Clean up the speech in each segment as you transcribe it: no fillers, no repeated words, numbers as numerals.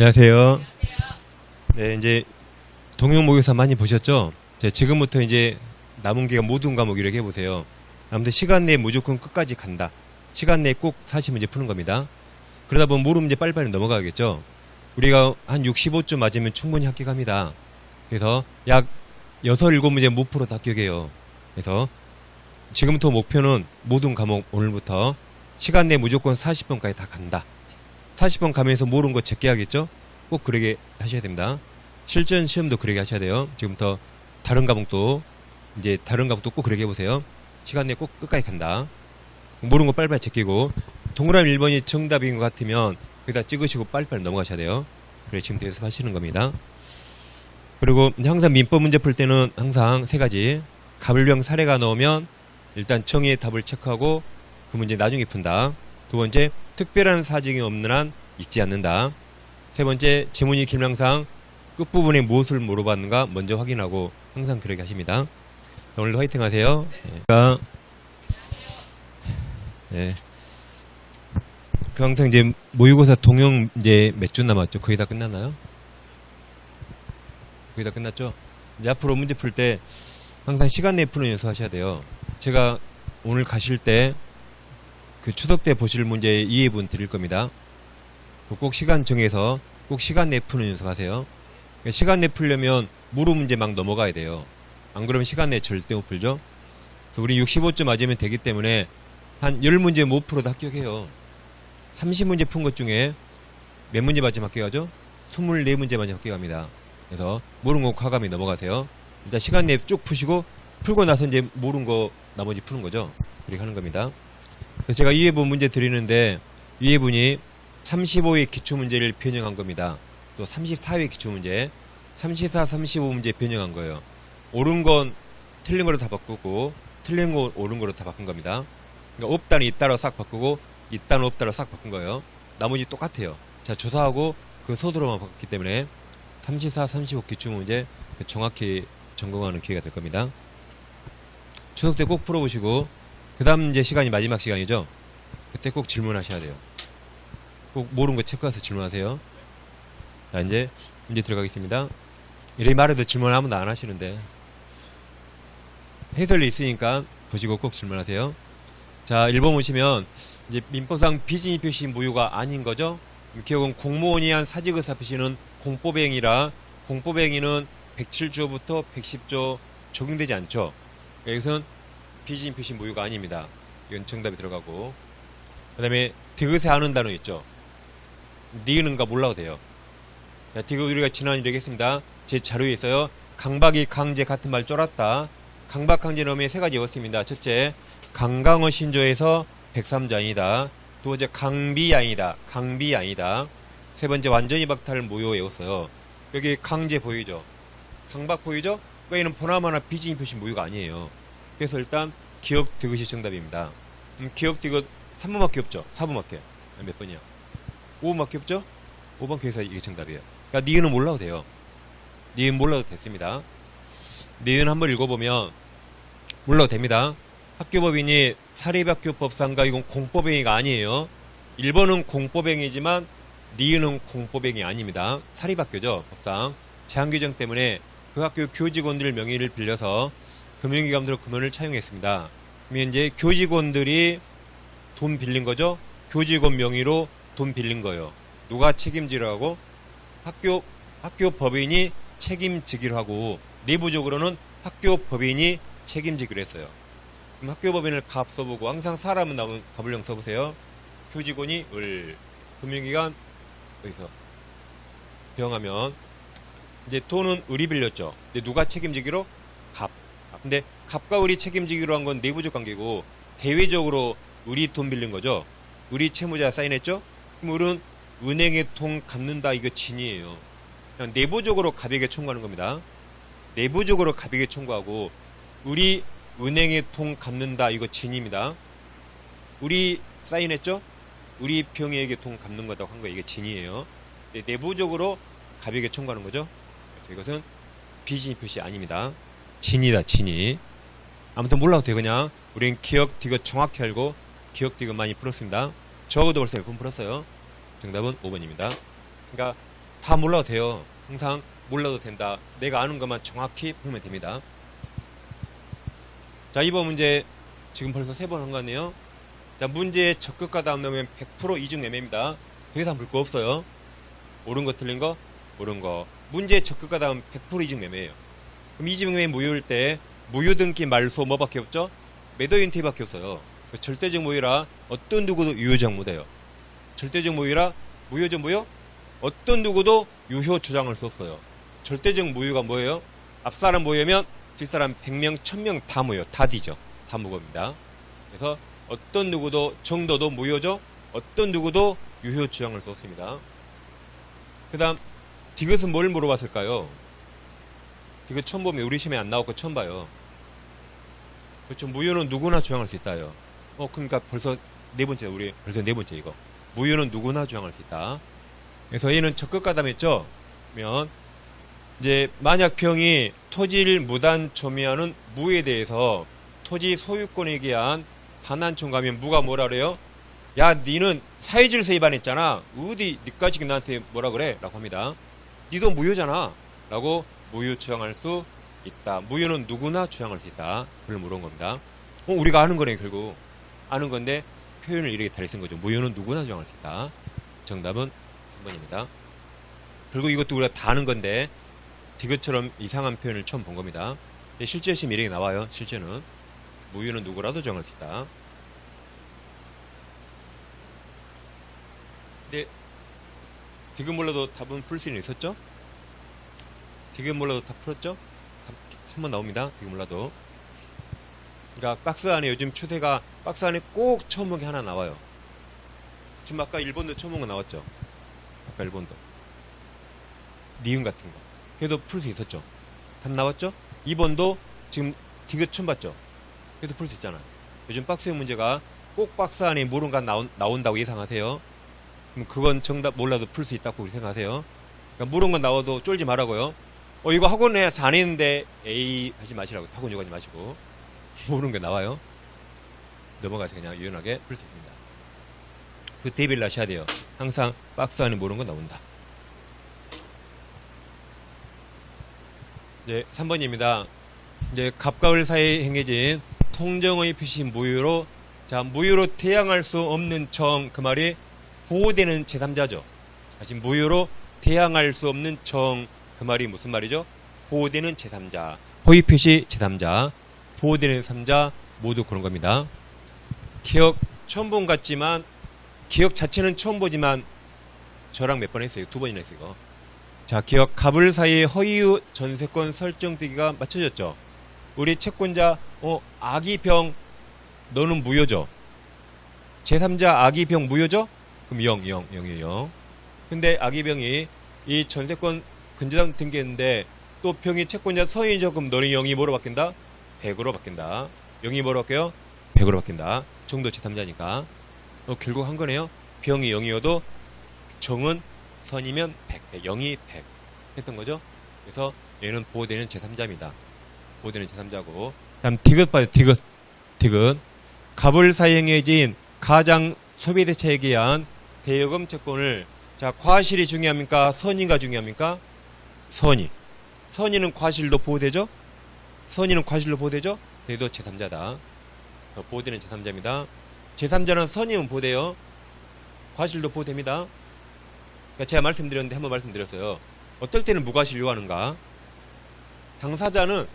안녕하세요. 네, 이제 동영 모의고사 많이 보셨죠? 지금부터 이제 남은 기간 모든 과목 이렇게 해보세요. 아무튼 시간 내에 무조건 끝까지 간다. 시간 내에 꼭 40문제 푸는 겁니다. 그러다 보면 모르는 문제 빨리빨리 넘어가겠죠? 우리가 한 65점 맞으면 충분히 합격합니다. 그래서 약 6, 7문제 못 풀어도 합격해요. 그래서 지금부터 목표는 모든 과목 오늘부터 시간 내에 무조건 40번까지 다 간다. 40번 가면서 모르는 거 제껴 하겠죠? 꼭 그러게 하셔야 됩니다. 실전 시험도 그러게 하셔야 돼요. 지금부터 다른 과목도 꼭 그러게 해보세요. 시간 내에 꼭 끝까지 간다. 모르는 거 빨리빨리 제끼고 동그라미 1번이 정답인 것 같으면 거기다 찍으시고 빨리빨리 넘어가셔야 돼요. 그래 지금부터 연습하시는 겁니다. 그리고 항상 민법 문제 풀 때는 항상 세 가지. 가불병 사례가 나오면 일단 정의의 답을 체크하고 그 문제 나중에 푼다. 두 번째, 특별한 사정이 없는 한 읽지 않는다. 세 번째, 지문이 길면 항상 끝부분에 무엇을 물어봤는가 먼저 확인하고 항상 그렇게 하십니다. 오늘도 화이팅 하세요. 네. 그 항상 이제 모의고사 동영 이제 몇 주 남았죠? 거의 다 끝났나요? 거의 다 끝났죠? 이제 앞으로 문제 풀 때 항상 시간 내에 푸는 연습 하셔야 돼요. 제가 오늘 가실 때 그 추석 때 보실 문제 이해분 드릴 겁니다. 꼭 시간 정해서 꼭 시간 내에 푸는 연습하세요. 시간 내에 풀려면 무료 문제 막 넘어가야 돼요. 안 그러면 시간 내에 절대 못 풀죠. 그래서 우리 65점 맞으면 되기 때문에 한 10문제 못 풀어도 합격해요. 30문제 푼 것 중에 몇 문제 맞으면 합격하죠? 24문제 맞으면 합격합니다. 그래서 모르는 거 과감히 넘어가세요. 일단 시간 내에 쭉 푸시고 풀고 나서 이제 모르는 거 나머지 푸는 거죠. 그렇게 하는 겁니다. 그래서 제가 이해분 문제 드리는데 이해분이 35의 기출문제를 변형한 겁니다. 또 34의 기출문제 34, 35문제 변형한 거예요. 옳은 건 틀린 거로 다 바꾸고 틀린 거 옳은 거로 다 바꾼 겁니다. 그러니까 없다는 있다로 싹 바꾸고 있다는 없다로 싹 바꾼 거예요. 나머지 똑같아요. 자, 조사하고 그 소도로만 바꿨기 때문에 34, 35 기출문제 정확히 점검하는 기회가 될 겁니다. 추석 때 꼭 풀어보시고 그 다음 이제 시간이 마지막 시간이죠. 그때 꼭 질문하셔야 돼요. 꼭 모르는 거 체크해서 질문하세요. 자, 이제 문제 들어가겠습니다. 이렇게 말해도 질문 아무도 안 하시는데 해설이 있으니까 보시고 꼭 질문하세요. 자, 1번 보시면 이제 민법상 비진입 표시 무효가 아닌 거죠. 기억은 공무원이 한 사직의사 표시는 공법행위라 공법행위는 107조부터 110조 적용되지 않죠. 여기서는 비진입 표시 무효가 아닙니다. 이건 정답이 들어가고 그 다음에 디귿에 하는 단어 있죠. 니은가 몰라도 돼요. 자, 디귿 우리가 지난 일에 했습니다. 제 자료에 있어요. 강박이 강제 같은 말 쫄았다. 강박 강제 넣으면 세 가지 외웠습니다. 첫째, 강강어 신조에서 103조 아니다. 두 번째, 강비 아니다. 강비 아니다. 세 번째, 완전히 박탈 무효 외웠어요. 여기 강제 보이죠? 강박 보이죠? 그러니까 얘는 보나마나 비진입 표시 무효가 아니에요. 그래서 일단 기억 디귿이 정답입니다. 기억 디귿 3번밖에 없죠? 4번밖에. 몇 번이야? 5번밖에 없죠? 5번 그래서 이게 정답이에요. 그러니까 니은은 몰라도 돼요. 니은 몰라도 됐습니다. 니은 한번 읽어보면 몰라도 됩니다. 학교법인이 사립학교법상과 이건 공법행위가 아니에요. 1번은 공법행위지만 니은은 공법행위 아닙니다. 사립학교죠. 법상. 제한규정 때문에 그 학교 교직원들 명의를 빌려서 금융기관으로 금연을 차용했습니다. 그러면 이제 교직원들이 돈 빌린 거죠? 교직원 명의로 돈 빌린 거예요. 누가 책임지기로 하고? 학교 법인이 책임지기로 하고, 내부적으로는 학교 법인이 책임지기로 했어요. 그럼 학교 법인을 갑 써보고, 항상 사람은 나오면 갑을령 써보세요. 교직원이 을, 금융기관, 여기서 병하면, 이제 돈은 을이 빌렸죠. 근데 누가 책임지기로? 갑. 근데 갑과 을이 책임지기로 한 건 내부적 관계고 대외적으로 을이 돈 빌린 거죠. 을이 채무자 사인했죠. 그럼 을은 은행에 돈 갚는다 이거 진이에요. 그냥 내부적으로 갑에게 청구하는 겁니다. 내부적으로 갑에게 청구하고 을이 은행에 돈 갚는다 이거 진입니다. 을이 사인했죠. 을이 병에게 돈 갚는 거다고 한 거 이게 진이에요. 내부적으로 갑에게 청구하는 거죠. 그래서 이것은 비진입 표시 아닙니다. 진이다, 진이. 아무튼 몰라도 돼요, 그냥. 우린 기억, 디귿 정확히 알고, 기억, 디귿 많이 풀었습니다. 적어도 벌써 몇 번 풀었어요. 정답은 5번입니다. 그러니까, 다 몰라도 돼요. 항상 몰라도 된다. 내가 아는 것만 정확히 풀면 됩니다. 자, 이번 문제 지금 벌써 3번 한 거네요. 자, 문제에 적극과 다음 넣으면 100% 이중매매입니다. 더 이상 볼 거 없어요. 옳은 거 틀린 거 옳은 거. 문제에 적극과 다음 100% 이중매매예요. 그럼 이중매매 무효일 때 무효 등기 말소 뭐밖에 없죠? 매도 인티밖에 없어요. 절대적 무효라 어떤 누구도 유효적 못해요. 절대적 무효라 무효적 무효? 어떤 누구도 유효 주장할 수 없어요. 절대적 무효가 뭐예요? 앞사람 무효면 뒷사람 100명, 1000명 다 무효, 다 뒤죠. 다 무효입니다. 그래서 어떤 누구도 정도도 무효죠. 어떤 누구도 유효 주장할 수 없습니다. 그 다음 디귿은 뭘 물어봤을까요? 디귿 처음 보면 우리 시험에 안 나올 거 처음 봐요. 그렇죠. 무효는 누구나 주장할 수 있다요. 그러니까 벌써 네 번째, 우리 벌써 네 번째 이거. 무효는 누구나 주장할 수 있다. 그래서 얘는 적극가담했죠. 그러면 이제 만약 병이 토지를 무단 점유하는 무에 대해서 토지 소유권에 대한 반환 청구하면 무가 뭐라 그래요? 야, 니는 사회질서 위반했잖아. 어디 니까지 나한테 뭐라 그래? 라고 합니다. 니도 무효잖아. 라고 무효 주장할 수 있다. 무효는 누구나 주장할 수 있다. 그걸 물은 겁니다. 우리가 아는 거네, 결국. 아는 건데 표현을 이렇게 다르게 쓴 거죠. 무효는 누구나 주장할 수 있다. 정답은 3번입니다. 그리고 이것도 우리가 다 아는 건데 디귿처럼 이상한 표현을 처음 본 겁니다. 실제 시험 이렇게 나와요. 실제는 무효는 누구라도 정할 수 있다. 근데 디귿 몰라도 답은 풀 수는 있었죠? 디귿 몰라도 다 풀었죠? 3번 나옵니다. 디귿 몰라도. 그러니까 박스 안에 요즘 추세가 박스 안에 꼭 처음 본 게 하나 나와요. 지금 아까 1번도 처음 본 거 나왔죠? 아까 1번도. 니은 같은 거. 그래도 풀 수 있었죠? 답 나왔죠? 2번도 지금 디귿 처음 봤죠? 그래도 풀 수 있잖아요. 요즘 박스형 문제가 꼭 박스 안에 모른가 나온다고 예상하세요. 그럼 그건 정답 몰라도 풀 수 있다고 생각하세요. 그러니까 모르는 건 나와도 쫄지 말라고요. 이거 학원에 안 했는데 A 하지 마시라고. 학원 요구하지 마시고. 모르는 게 나와요. 넘어가서 그냥 유연하게 풀 수 있습니다. 그 대비를 하셔야 돼요. 항상 박스 안에 모르는 건 나온다. 이제 3번입니다. 이제 갑과 을 사이에 행해진 통정의 표시 무효로, 자, 무효로 대항할 수 없는 정, 그 말이 보호되는 제3자죠. 다시 무효로 대항할 수 없는 정, 그 말이 무슨 말이죠? 보호되는 제3자, 호의 표시 제3자, 보호되는 3자 모두 그런 겁니다. 기억 처음 본 것 같지만 기억 자체는 처음 보지만 저랑 몇 번 했어요. 2번이나 했어요. 이거. 자, 기억 갑을 사이에 허위의 전세권 설정되기가 맞춰졌죠. 우리 채권자 아기병 너는 무효죠. 제3자 아기병 무효죠? 그럼 0이에요. 근데 아기병이 이 전세권 근저당 등기했는데 또 병이 채권자 서인이죠. 그럼 너는 0이 뭐로 바뀐다? 100으로 바뀐다. 0이 뭐로 바뀌어요? 100으로 바뀐다. 정도 제3자니까. 결국 한 거네요. 병이 0이어도 정은 선이면 100, 0이 100 했던 거죠. 그래서 얘는 보호되는 제3자입니다. 보호되는 제3자고. 다음 디귿 봐요. 디귿. 갑을 사행해진 가장 소비대차에 의한 대여금 채권을, 자, 과실이 중요합니까? 선의가 중요합니까? 선의는 과실도 보호되죠? 그래도 제3자다. 보호되는 제3자입니다. 제3자는 선의는 보호돼요. 과실도 보호됩니다. 그러니까 제가 말씀드렸는데 한번 말씀드렸어요. 어떨 때는 무과실 요하는가? 당사자는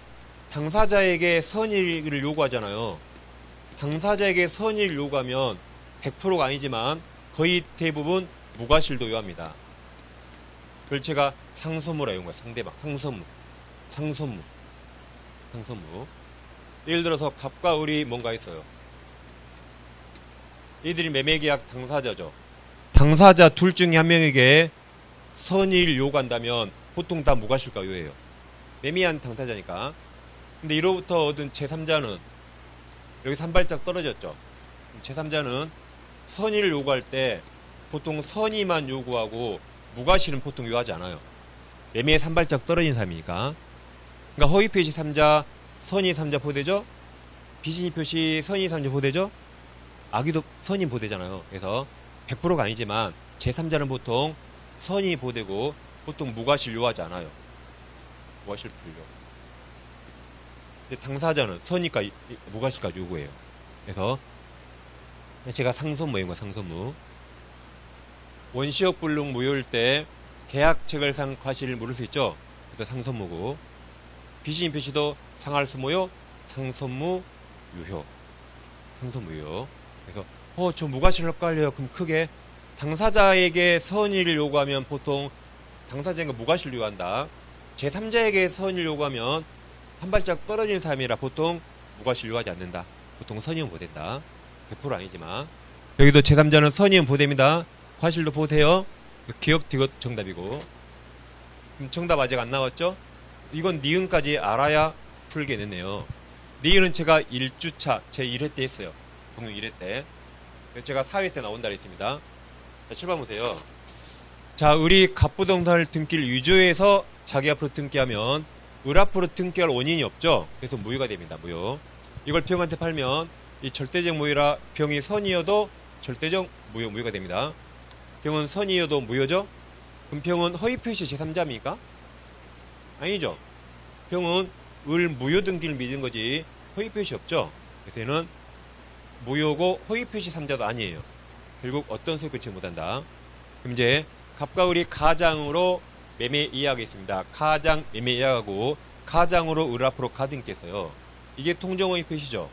당사자에게 선의를 요구하잖아요. 당사자에게 선의를 요구하면 100%가 아니지만 거의 대부분 무과실도 요합니다. 그걸 제가 상소무라 이런 거야. 상대방 상소무. 예를 들어서 갑과 을이 뭔가 있어요. 얘들이 매매계약 당사자죠. 당사자 둘 중에 한 명에게 선의를 요구한다면 보통 다 무과실가 요해요. 매매한 당사자니까. 근데 이로부터 얻은 제3자는 여기서 한 발짝 떨어졌죠. 제3자는 선의를 요구할 때 보통 선의만 요구하고 무과실은 보통 요구하지 않아요. 매매에서 한 발짝 떨어진 사람이니까. 그러니까 허위 표시 3자, 선의 3자 보호되죠? 비신의 표시 선의 3자 보호되죠? 악의도 선의 보호되잖아요. 그래서 100%가 아니지만 제3자는 보통 선의 보호되고 보통 무과실 요하지 않아요. 무과실 불요. 근데 당사자는 서니까 무과실까지 요구해요. 그래서 제가 상선무인 상선무. 원시역 불능 무효일 때 계약 체결상 과실을 물을 수 있죠. 그것도 상선무고. 비신임 표시도 상할수무효, 상선무 유효. 상선무효. 그래서 저 무과실 헷갈려요. 그럼 크게 당사자에게 선의를 요구하면 보통 당사자가 무과실 요구한다. 제3자에게 선의를 요구하면 한 발짝 떨어진 사람이라 보통 무과실 요구하지 않는다. 보통 선의는 보된다. 100% 아니지만 여기도 제3자는 선의는 보됩니다. 과실도 보세요. 기억 디귿 정답이고. 그럼 정답 아직 안 나왔죠? 이건 니은까지 알아야 풀겠네요. 니은은 제가 1주차 제 1회 때 했어요. 동영 1회 때. 제가 4회 때 나온다 했습니다. 자, 7번 보세요. 자, 을이 갑부동산을 등기를 위조해서 자기 앞으로 등기하면 을 앞으로 등기할 원인이 없죠. 그래서 무효가 됩니다. 무효. 이걸 병한테 팔면 이 절대적 무효라 병이 선이어도 절대적 무효가 됩니다. 병은 선이어도 무효죠? 그럼 병은 허위표시 제3자입니까? 아니죠. 병은 을 무효 등기를 믿은 거지 허위표시 없죠. 그래서 얘는 무효고 허위표시 3자도 아니에요. 결국 어떤 소리 그치 못한다. 그럼 이제 갑과 을이 가장으로 매매 이해하겠습니다. 가장 매매 이해하고 가장으로 을 앞으로 가등기했어요. 이게 통정 허위표시죠.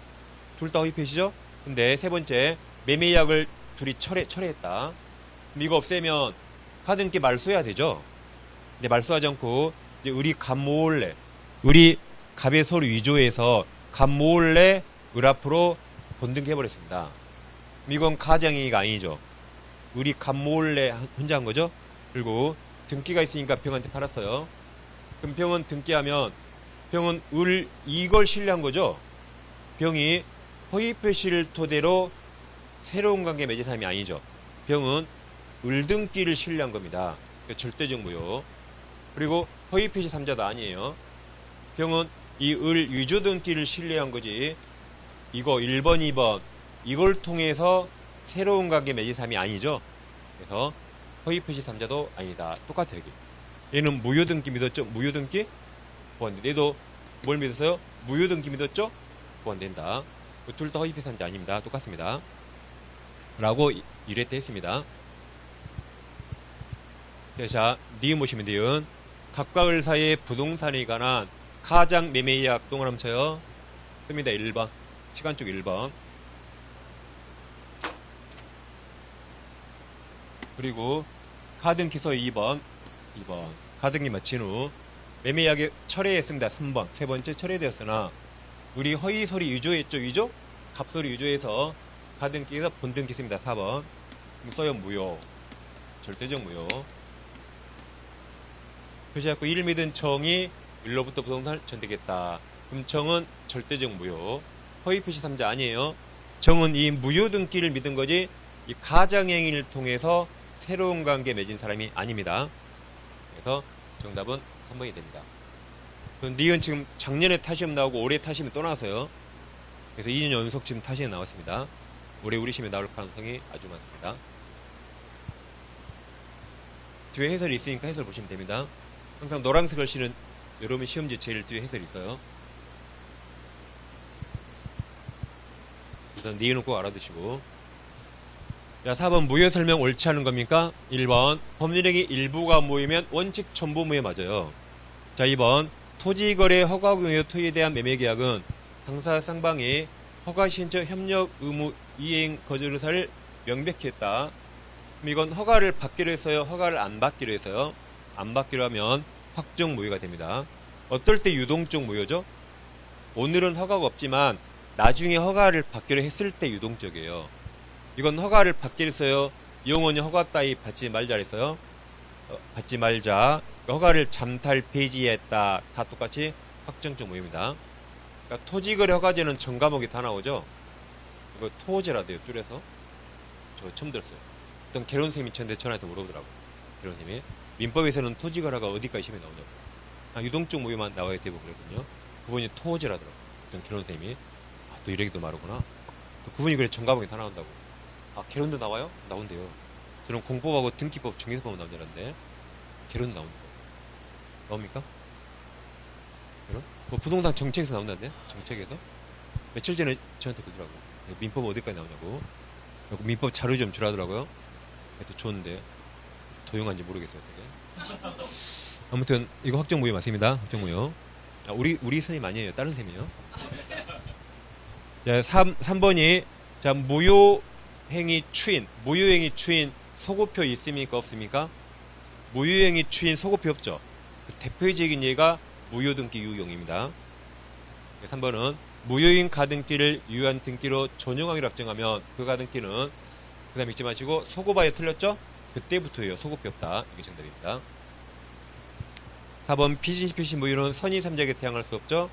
둘 다 허위표시죠. 근데 세 번째 매매 이해를 둘이 철회했다. 그럼 이거 없애면 가등기 말소해야 되죠. 근데 말소하지 않고 이제 을이 갑몰래 을이 갑의 서로 위조해서 갑몰래 을 앞으로 본등기 해버렸습니다. 이건 가장행위가 아니죠. 을이 갑몰래 혼자 한 거죠. 그리고 등기가 있으니까 병한테 팔았어요. 그럼 병은 등기하면 병은 이걸 신뢰한 거죠. 병이 허위표시를 토대로 새로운 관계 맺은 사람이 아니죠. 병은 을등기를 신뢰한 겁니다. 절대적 무효. 그리고 허위표시 3자도 아니에요. 병은 이 을 위조등기를 신뢰한 거지. 이거 1번, 2번 이걸 통해서 새로운 관계 맺은 사람이 아니죠. 그래서 허위표시 3자도 아니다. 똑같아 여기. 얘는 무효등기 믿었죠? 무효등기? 보완된다. 얘도 뭘 믿었어요? 무효등기 믿었죠? 보완된다. 둘 다 허위표시 3자 아닙니다. 똑같습니다. 라고 1회 때 했습니다. 자, 니은 보시면 니은. 갑과 을 사이에 부동산에 관한 가장 매매계약 동그라미 쳐요. 씁니다. 1번. 시간 쪽 1번. 그리고 가등기소 2번. 가등기 마친 후 매매계약이 철회했습니다. 3번. 세 번째 철회되었으나 우리 허위소리 위조했죠. 위조? 갑소리 위조해서 가등기에서 본등기 씁니다. 4번. 써요. 무효. 절대적 무효. 표시하고 1 믿은 청이 일로부터 부동산을 전되겠다. 그럼 청은 절대적 무효. 허위표시 3자 아니에요. 청은 이 무효 등기를 믿은 거지 이 가장행위를 통해서 새로운 관계 맺은 사람이 아닙니다. 그래서 정답은 3번이 됩니다. 니은 지금 작년에 타시험 나오고 올해 타시험이 또 나왔어요. 그래서 2년 연속 지금 타시험 나왔습니다. 올해 우리 시험에 나올 가능성이 아주 많습니다. 뒤에 해설이 있으니까 해설 보시면 됩니다. 항상 노란색 글씨는 여러분 시험지 제일 뒤에 해설이 있어요. 일단 니은은 꼭 알아두시고. 자, 4번 무효 설명 옳지 않은 겁니까? 1번 법률행위 일부가 모이면 원칙 전부 무효 맞아요. 자, 2번 토지거래 허가공여 토지에 대한 매매계약은 당사 쌍방이 허가 신청 협력 의무 이행 거절 의사를 명백히 했다. 그럼 이건 허가를 받기로 했어요. 허가를 안 받기로 했어요. 안 받기로 하면 확정 무효가 됩니다. 어떨 때 유동적 무효죠? 오늘은 허가가 없지만 나중에 허가를 받기로 했을 때 유동적이에요. 이건 허가를 받기로 했어요. 이용원이 허가 따위 받지 말자 그랬어요. 받지 말자. 허가를 잠탈 폐지했다. 다 똑같이 확정적 무효입니다. 그러니까 토지거래 허가제는 전 과목이 다 나오죠. 이거 토호제라 돼요. 줄여서. 저 처음 들었어요. 어떤 개론쌤이 저한테 전화해서 물어보더라고요. 개론쌤이. 민법에서는 토지거래가 어디까지 시험에 나오냐고. 유동적 무효만 나와야 되고 그랬거든요. 그분이 토호제라더라고요. 어떤 개론쌤이. 또 이러기도 마르구나. 또 그분이 그래 전 과목이 다 나온다고. 개론도 나와요? 나온대요. 저는 공법하고 등기법, 중개사법은 나온 줄 알았는데. 개론 나옵니까? 개론? 뭐 부동산 정책에서 나온다는데? 정책에서? 며칠 전에 저한테 그러더라고. 민법 어디까지 나오냐고. 민법 자료 좀 주라더라고요. 또 좋은데 도용한지 모르겠어요. 어떻게. 아무튼 이거 확정무효 맞습니다. 확정무효. 우리 선생님 아니에요. 다른 쌤이에요. 자, 3번이 자 무효행위 추인 소고표 있습니까 없습니까? 무효행위 추인 소고표 없죠. 그 대표적인 예가 무효등기 유효용입니다. 3번은 무효인 가등기를 유효한 등기로 전용하기로 확정하면 그 가등기는 그 다음 읽지 마시고 소고바에 틀렸죠? 그때부터예요. 소고표 없다. 이게 정답입니다. 4번 비진시 표시 무효는 선의 3자에게 대항할 수 없죠.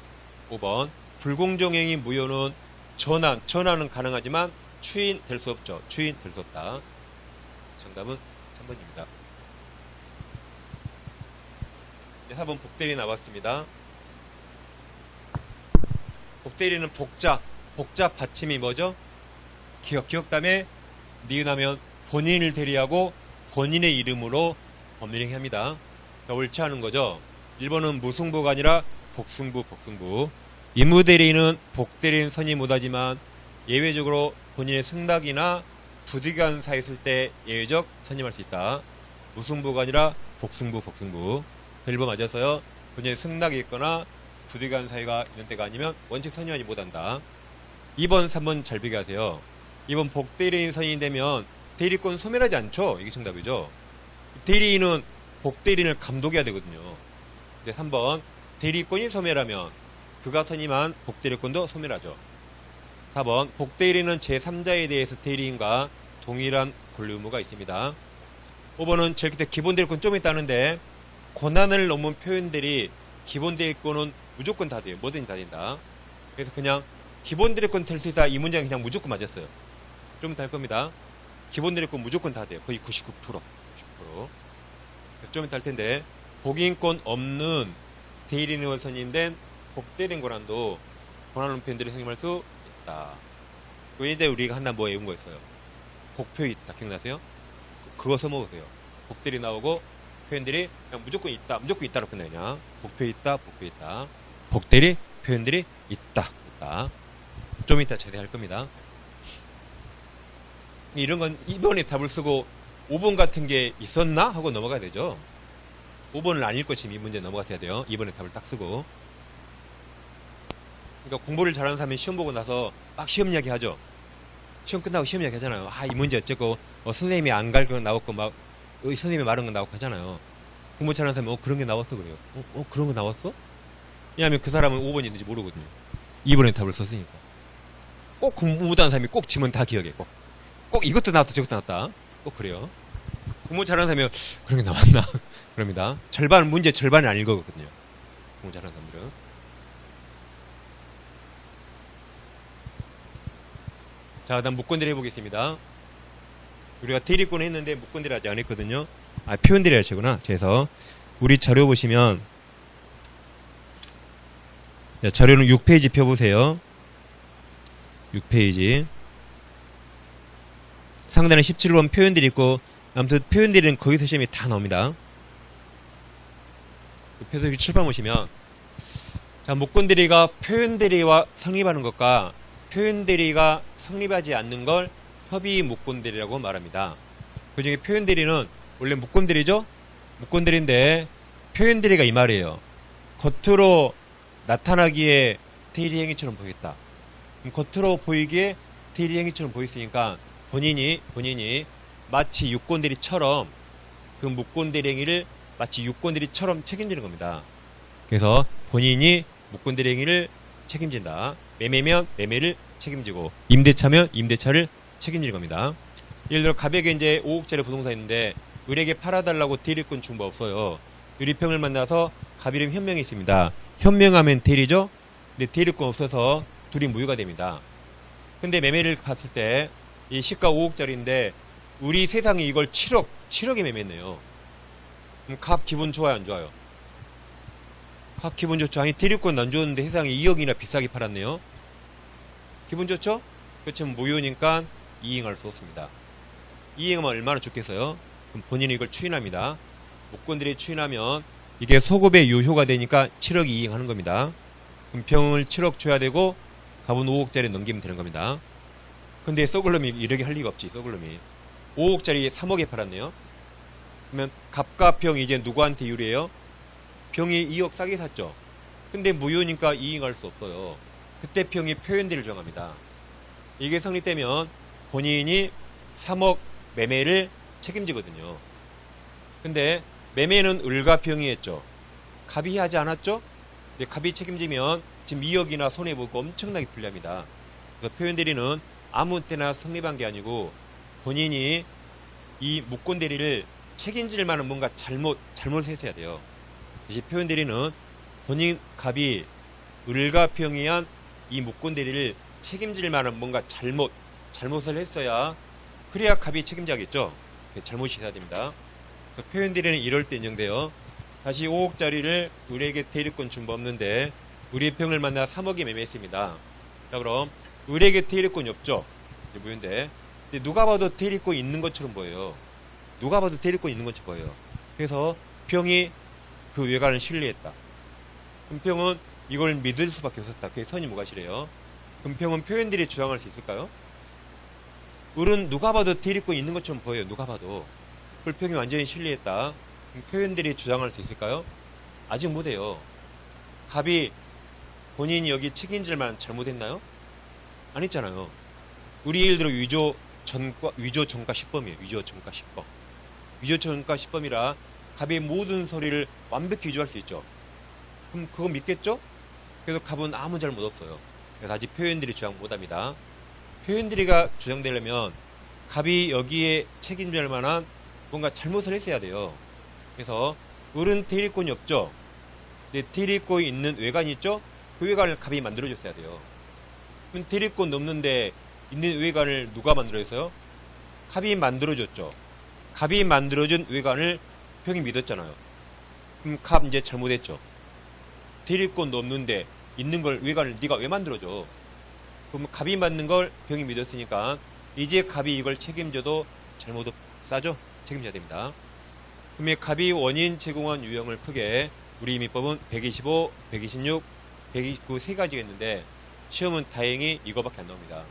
5번 불공정행위 무효는 전환은 가능하지만 추인될 수 없죠. 추인될 수 없다. 정답은 3번입니다. 4번 복대리 나왔습니다. 복대리는 복자 받침이 뭐죠? 기억 다음에 니은하면 본인을 대리하고 본인의 이름으로 법률행위 합니다. 옳지 않은 거죠. 1번은 무승부가 아니라 복승부. 임무대리인은 복대리인 선임 못하지만 예외적으로 본인의 승낙이나 부득이한 사유에 있을 때 예외적 선임할 수 있다. 무승부가 아니라 복승부. 1번 맞아서요. 본인의 승낙이 있거나 부득이한 사유가 있는 때가 아니면 원칙 선임하지 못한다. 2번, 3번 잘 비교하세요. 2번 복대리인 선임이 되면 대리권 소멸하지 않죠. 이게 정답이죠. 대리인은 복대리인을 감독해야 되거든요. 근데 3번 대리권이 소멸하면 그가 선임한 복대리권도 소멸하죠. 4번 복대리인은 제3자에 대해서 대리인과 동일한 권리 의무가 있습니다. 5번은 제일 끝에 기본대리권 좀 있다는데 권한을 넘은 표현들이 기본대리권은 무조건 다 돼요. 뭐든지 다 된다. 그래서 그냥 기본대리권 될 수 있다. 이 문장이 그냥 무조건 맞았어요. 좀 이따 할 겁니다. 기본대리권 무조건 다 돼요. 거의 99%. 좀 이따 할 텐데 복인권 없는 대리인으로 선임된 복대리인 권한도 권한 없는 표현들이 선임할 수 있다. 이제 우리가 하나 뭐 외운 거 있어요. 복표 있다. 기억나세요? 그거 써먹으세요. 복대리 나오고 표현들이 그냥 무조건 있다로 끝나요. 그냥 복표 있다. 복대리 표현들이 있다. 좀 이따 자세히 할 겁니다. 이런 건 2번에 답을 쓰고 5번 같은 게 있었나? 하고 넘어가야 되죠. 5번을 안 읽고 지금 이 문제 넘어가셔야 돼요. 2번에 답을 딱 쓰고. 그러니까 공부를 잘하는 사람이 시험 보고 나서 막 시험 이야기 하죠. 시험 끝나고 시험 이야기 하잖아요. 이 문제 어쨌고 선생님이 안 갈 거 나왔고 막 선생님이 말한 거 나왔고 하잖아요. 공부 잘하는 사람이 그런 게 나왔어 그래요. 그런 거 나왔어? 왜냐하면 그 사람은 5번이 있는지 모르거든요. 2번에 답을 썼으니까. 꼭 공부 못하는 사람이 꼭 지문 다 기억해. 꼭 이것도 나왔다 저것도 나왔다. 꼭 그래요. 공부 잘하는 사람이 그런 게 나왔나? 그럽니다. 문제 절반을 안 읽었거든요. 공부 잘하는 사람들은. 자, 다음 무권대리 해보겠습니다. 우리가 대리권 했는데 무권대리 아직 안 했거든요. 표현대리 하시구나. 그래서 우리 자료 보시면 자, 자료는 6페이지 펴보세요. 6페이지. 상단에 17번 표현들이 있고 아무튼 표현들은 거기서 시험이 다 나옵니다. 표현들이 7번 보시면 자, 무권대리가 표현대리와 성립하는 것과 표현대리가 성립하지 않는 걸 협의 무권대리라고 말합니다. 그 중에 표현대리는 원래 무권대리죠? 무권대리인데 표현대리가 이 말이에요. 겉으로 나타나기에 대리행위처럼 보이겠다. 겉으로 보이기에 대리행위처럼 보였으니까 본인이 마치 유권대리처럼 그 무권대리 행위를 마치 유권대리처럼 책임지는 겁니다. 그래서 본인이 무권대리 행위를 책임진다. 매매면 매매를 책임지고 임대차면 임대차를 책임지는 겁니다. 예를 들어 갑에게 이제 5억짜리 부동산 있는데 을에게 팔아달라고 대리권 준 바 없어요. 을이평을 만나서 갑 이름 현명이 있습니다. 현명하면 대리죠. 근데 대리권 없어서 둘이 무효가 됩니다. 근데 매매를 봤을 때 이 시가 5억짜리인데 우리 세상에 이걸 7억에 매매했네요. 그럼 갑 기분 좋아요 안 좋아요? 갑 기분 좋죠. 아니 대리권 안 줬는데 세상에 2억이나 비싸게 팔았네요. 기분 좋죠? 그렇지만 무효니까 이행할 수 없습니다. 이행하면 얼마나 좋겠어요? 그럼 본인이 이걸 추인합니다. 무권대리 추인하면 이게 소급의 유효가 되니까 7억 이행하는 겁니다. 그럼 병을 7억 줘야 되고 갑은 5억짜리 넘기면 되는 겁니다. 근데 썩을 놈이 이렇게 할 리가 없지. 썩을 놈이 5억짜리 3억에 팔았네요. 그러면 갑과 병이 이제 누구한테 유리해요? 병이 2억 싸게 샀죠. 근데 무효니까 이행할 수 없어요. 그때 병이 표현대리를 정합니다. 이게 성립되면 본인이 3억 매매를 책임지거든요. 근데 매매는 을과 병이 했죠. 갑이 하지 않았죠? 근데 갑이 책임지면 지금 2억이나 손해보고 엄청나게 불리합니다. 그래서 표현대리는 아무 때나 성립한 게 아니고 본인이 이 무권대리를 책임질 만한 뭔가 잘못을 했어야 돼요. 이제 표현대리는 본인 갑이 을과 병이 한 이 무권대리를 책임질 만한 뭔가 잘못을 했어야 그래야 갑이 책임져야겠죠. 잘못이 있어야 됩니다. 표현대리는 이럴 때 인정돼요. 다시 5억짜리를 우리에게 대리권 준 법 없는데 우리의 병을 만나 3억에 매매했습니다. 자, 그럼 우리에게 대리권이 없죠. 무효인데 누가 봐도 대리권 있는 것처럼 보여요. 누가 봐도 대리권 있는 것처럼 보여요. 그래서 병이 그 외관을 신뢰했다. 그럼 병은 이걸 믿을 수밖에 없었다. 그게 선이 무과실이에요. 그럼 병은 표현들이 주장할 수 있을까요? 을은 누가 봐도 대리권 있는 것처럼 보여요. 누가 봐도. 그걸 병이 완전히 신뢰했다. 그럼 표현들이 주장할 수 있을까요? 아직 못해요. 갑이 본인이 여기 책임질 만한 잘못했나요? 안 했잖아요. 우리 예를 들어 위조 전과 시범이에요. 위조 전과 시범. 위조 전과 시범이라 갑의 모든 소리를 완벽히 위조할 수 있죠. 그럼 그거 믿겠죠? 그래서 갑은 아무 잘못 없어요. 그래서 아직 표현들이 주장 못합니다. 표현들이가 주장되려면 갑이 여기에 책임질 만한 뭔가 잘못을 했어야 돼요. 그래서 을은 대리권이 없죠. 근데 대리권이 있는 외관이 있죠? 그 외관을 갑이 만들어줬어야 돼요. 그럼 대리권 넘는데 있는 외관을 누가 만들어줬어요? 갑이 만들어줬죠. 갑이 만들어준 외관을 병이 믿었잖아요. 그럼 갑 이제 잘못했죠. 대리권도 없는데 있는 걸 외관을 네가 왜 만들어줘? 그럼 갑이 만든 걸 병이 믿었으니까 이제 갑이 이걸 책임져도 잘못 싸죠? 책임져야 됩니다. 그러면 갑이 원인 제공한 유형을 크게 우리 민법은 125, 126, 129 세 가지가 있는데 시험은 다행히 이거밖에 안 나옵니다.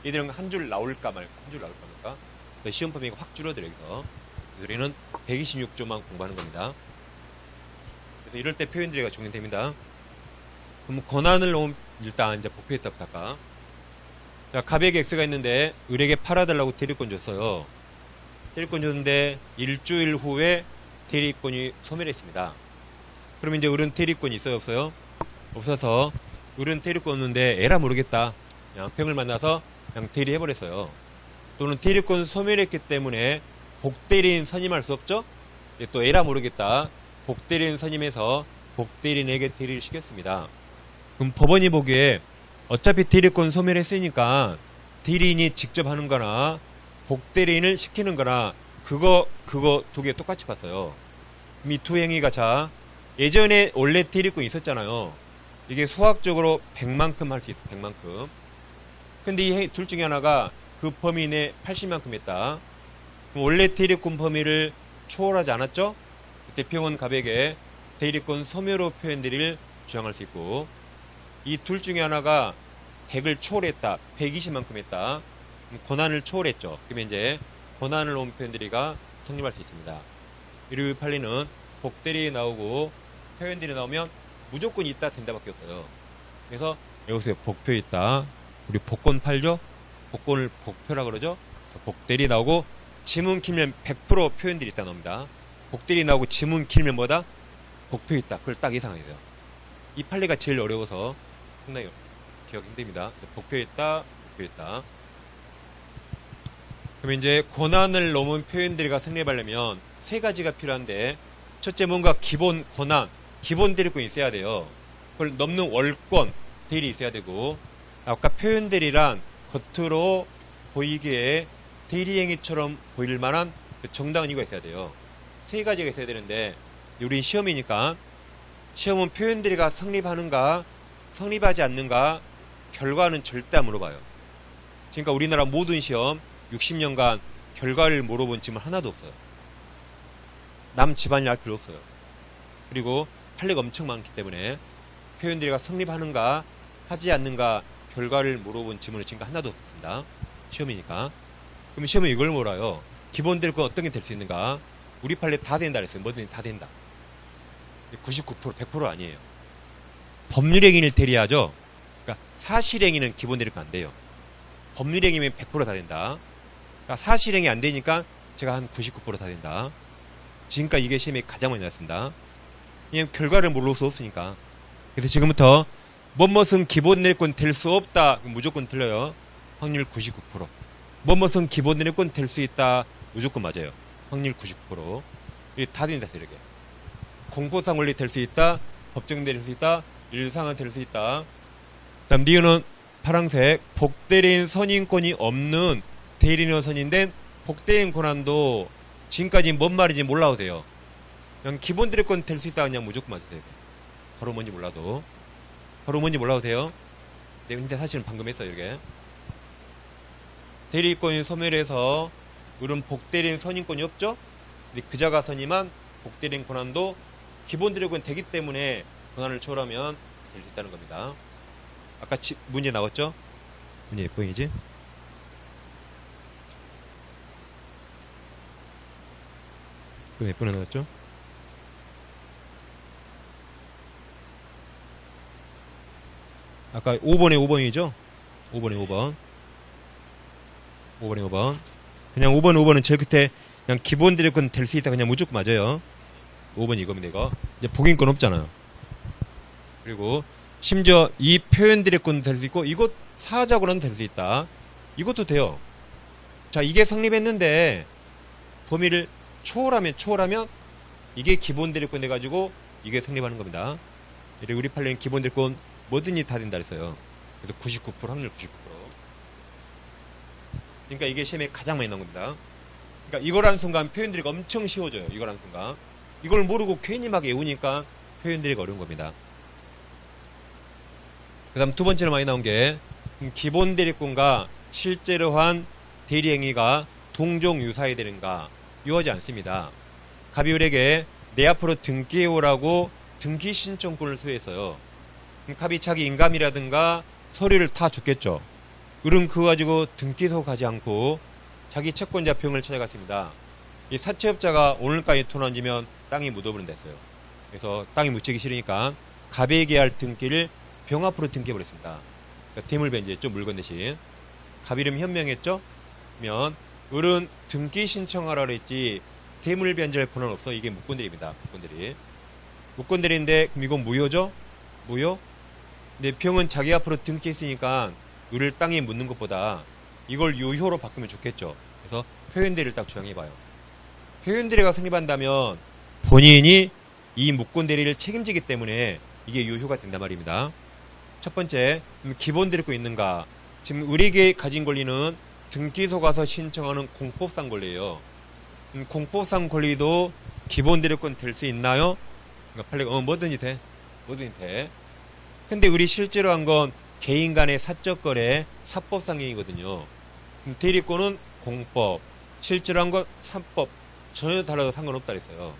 얘들은 한 줄 나올까 말까, 한 줄 나올까 말까. 시험 범위가 확 줄어들어요. 우리는 126조만 공부하는 겁니다. 그래서 이럴 때 표현들이 적용됩니다. 그럼 권한을 놓으면 일단 이제 복표했다부터 할까. 자, 갑에게 X가 있는데 을에게 팔아달라고 대리권 줬어요. 대리권 줬는데 일주일 후에 대리권이 소멸했습니다. 그러면 이제 을은 대리권이 있어요, 없어요? 없어서 을은 대리권 없는데 에라 모르겠다. 그냥 병을 만나서 그냥 대리해버렸어요. 또는 대리권 소멸했기 때문에 복대리인 선임할 수 없죠? 또 에라 모르겠다. 복대리인 선임해서 복대리인에게 대리를 시켰습니다. 그럼 법원이 보기에 어차피 대리권 소멸했으니까 대리인이 직접 하는 거나 복대리인을 시키는 거나 그거 두 개 똑같이 봤어요. 이 두 행위가 자 예전에 원래 대리권이 있었잖아요. 이게 수학적으로 100만큼 할 수 있어. 100만큼. 근데 이 둘 중에 하나가 그 범위 내 80만큼 했다. 그럼 원래 대리권 범위를 초월하지 않았죠? 그때 병원 갑에게 대리권 소멸로 표현대리를 주장할 수 있고 이 둘 중에 하나가 100을 초월했다. 120만큼 했다. 그럼 권한을 초월했죠. 그러면 이제 권한을 놓은 표현대리가 성립할 수 있습니다. 일요일 판례는 복대리 나오고 표현대리 나오면 무조건 있다 된다밖에 없어요. 그래서 여기서 복표 있다. 우리 복권 팔죠? 복권을 복표라 그러죠? 복대리 나오고 지문 길면 100% 표현들이 있다 나옵니다. 복대리 나오고 지문 길면 뭐다? 복표 있다. 그걸 딱 예상해야 돼요. 이 판례가 제일 어려워서 상당히 기억 힘듭니다. 복표 있다, 복표 있다. 그럼 이제 권한을 넘은 표현들이가 성립하려면 세 가지가 필요한데 첫째 뭔가 기본 권한, 기본 대리권이 있어야 돼요. 그걸 넘는 월권 대리 있어야 되고 아까 표현대리란 겉으로 보이기에 대리행위처럼 보일 만한 정당한 이유가 있어야 돼요. 세 가지가 있어야 되는데 우리 시험이니까 시험은 표현대리가 성립하는가 성립하지 않는가 결과는 절대 안 물어봐요. 그러니까 우리나라 모든 시험 60년간 결과를 물어본 질문 하나도 없어요. 남 집안일 알 필요 없어요. 그리고 판례가 엄청 많기 때문에 표현들이가 성립하는가 하지 않는가 결과를 물어본 지문은 지금까지 하나도 없습니다. 시험이니까. 그럼 시험은 이걸 몰아요. 기본 대리권 어떤 게 될 수 있는가? 우리 판례 다 된다 그랬어요. 뭐든지 다 된다. 99% 100% 아니에요. 법률행위를 대리하죠. 그러니까 사실행위는 기본 대리권 안 돼요. 법률행위면 100% 다 된다. 그러니까 사실행위 안 되니까 제가 한 99% 다 된다. 지금까지 이게 시험에 가장 많이 나왔습니다. 왜냐면 결과를 모를 수 없으니까. 그래서 지금부터 뭐뭇은 기본 대리권 될 수 없다. 무조건 틀려요. 확률 99%. 뭐뭇은 기본 대리권 될 수 있다. 무조건 맞아요. 확률 99%. 이게 다 된다. 이렇게. 공포상 원리 될 수 있다. 법정 될 수 있다. 일상은 될 수 있다. 다음 니은은 파란색. 복대리인 선임권이 없는 대리인으로 선임된 복대리인 권한도 지금까지 뭔 말인지 몰라도 돼요. 그냥 기본 대리권 될 수 있다. 그냥 무조건 맞으세요. 바로 뭔지 몰라도. 바로 뭔지 몰라도 돼요. 네, 근데 사실은 방금 했어요. 이렇게. 대리권이 소멸해서 우리는 복대리인 선임권이 없죠? 근데 그자가 선임한 복대리인 권한도 기본 대리권 되기 때문에 권한을 초월하면 될 수 있다는 겁니다. 아까 문제 나왔죠? 문제 몇 번이지? 몇 번에 나왔죠? 아까 5번에 5번이죠? 5번에 5번. 5번에 5번. 그냥 5번, 5번은 제일 끝에 그냥 기본 대리권 될 수 있다. 그냥 무조건 맞아요. 5번 이겁니다, 이거. 이제 복인권 없잖아요. 그리고 심지어 이 표현 대리권 될 수 있고, 이것 사자고는 될 수 있다. 이것도 돼요. 자, 이게 성립했는데, 범위를 초월하면, 이게 기본 대리권 돼가지고, 이게 성립하는 겁니다. 그리고 우리 판례는 기본 대리권 뭐든지 다 된다 그랬어요. 그래서 99% 확률 99%. 그러니까 이게 시험에 가장 많이 나온 겁니다. 그러니까 이거라는 순간 표현들이 엄청 쉬워져요. 이거라는 순간. 이걸 모르고 괜히 막 외우니까 표현들이 어려운 겁니다. 그 다음 두 번째로 많이 나온 게 기본 대리권과 실제로 한 대리행위가 동종유사해야 되는가 유하지 않습니다. 갑이을에게 내 앞으로 등기해오라고 등기 신청권을 수여했어요. 갑이 자기 인감이라든가 서류를 다 줬겠죠. 을은 그거 가지고 등기소 가지 않고 자기 채권자 병을 찾아갔습니다. 이 사채업자가 오늘까지 돈 안 주면 땅이 묻어버린다 했어요. 그래서 땅이 묻히기 싫으니까 갑에게 할 등기를 병 앞으로 등기해버렸습니다. 그러니까 대물변제했죠. 물건 대신. 갑 이름 현명했죠. 그러면 을은 등기 신청하라 그랬지 대물변제할 권한 없어. 이게 무권대리입니다. 무권대리. 무권대리인데 그럼 이건 무효죠? 무효? 근데 병은 자기 앞으로 등기했으니까 을을 땅에 묻는 것보다 이걸 유효로 바꾸면 좋겠죠. 그래서 표현대리를 딱 주장해봐요. 표현대리가 성립한다면 본인이 이 무권대리를 책임지기 때문에 이게 유효가 된단 말입니다. 첫 번째, 기본 대리권 있는가? 지금 을에게 가진 권리는 등기소 가서 신청하는 공법상 권리예요. 공법상 권리도 기본 대리권 될 수 있나요? 그러니까 판례가 뭐든지 돼. 뭐든지 돼. 근데 우리 실제로 한 건 개인 간의 사적 거래 사법상행위거든요. 대리권은 공법, 실제로 한 건 사법 전혀 달라도 상관없다 그랬어요.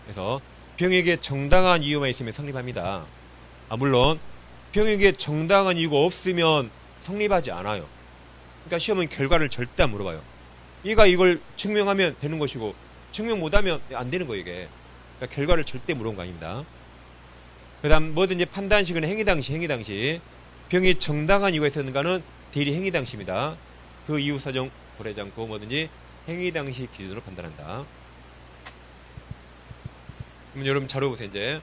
그래서 병에게 정당한 이유만 있으면 성립합니다. 물론 병에게 정당한 이유가 없으면 성립하지 않아요. 그러니까 시험은 결과를 절대 안 물어봐요. 얘가 이걸 증명하면 되는 것이고 증명 못하면 안 되는 거예요. 이게. 그러니까 결과를 절대 물어본 거 아닙니다. 그 다음 뭐든지 판단식은 행위 당시 병이 정당한 이유가 있었는가는 대리 행위 당시입니다. 그 이유 사정 고려하지 않고 뭐든지 행위 당시 기준으로 판단한다. 그럼 여러분 자료 보세요. 이제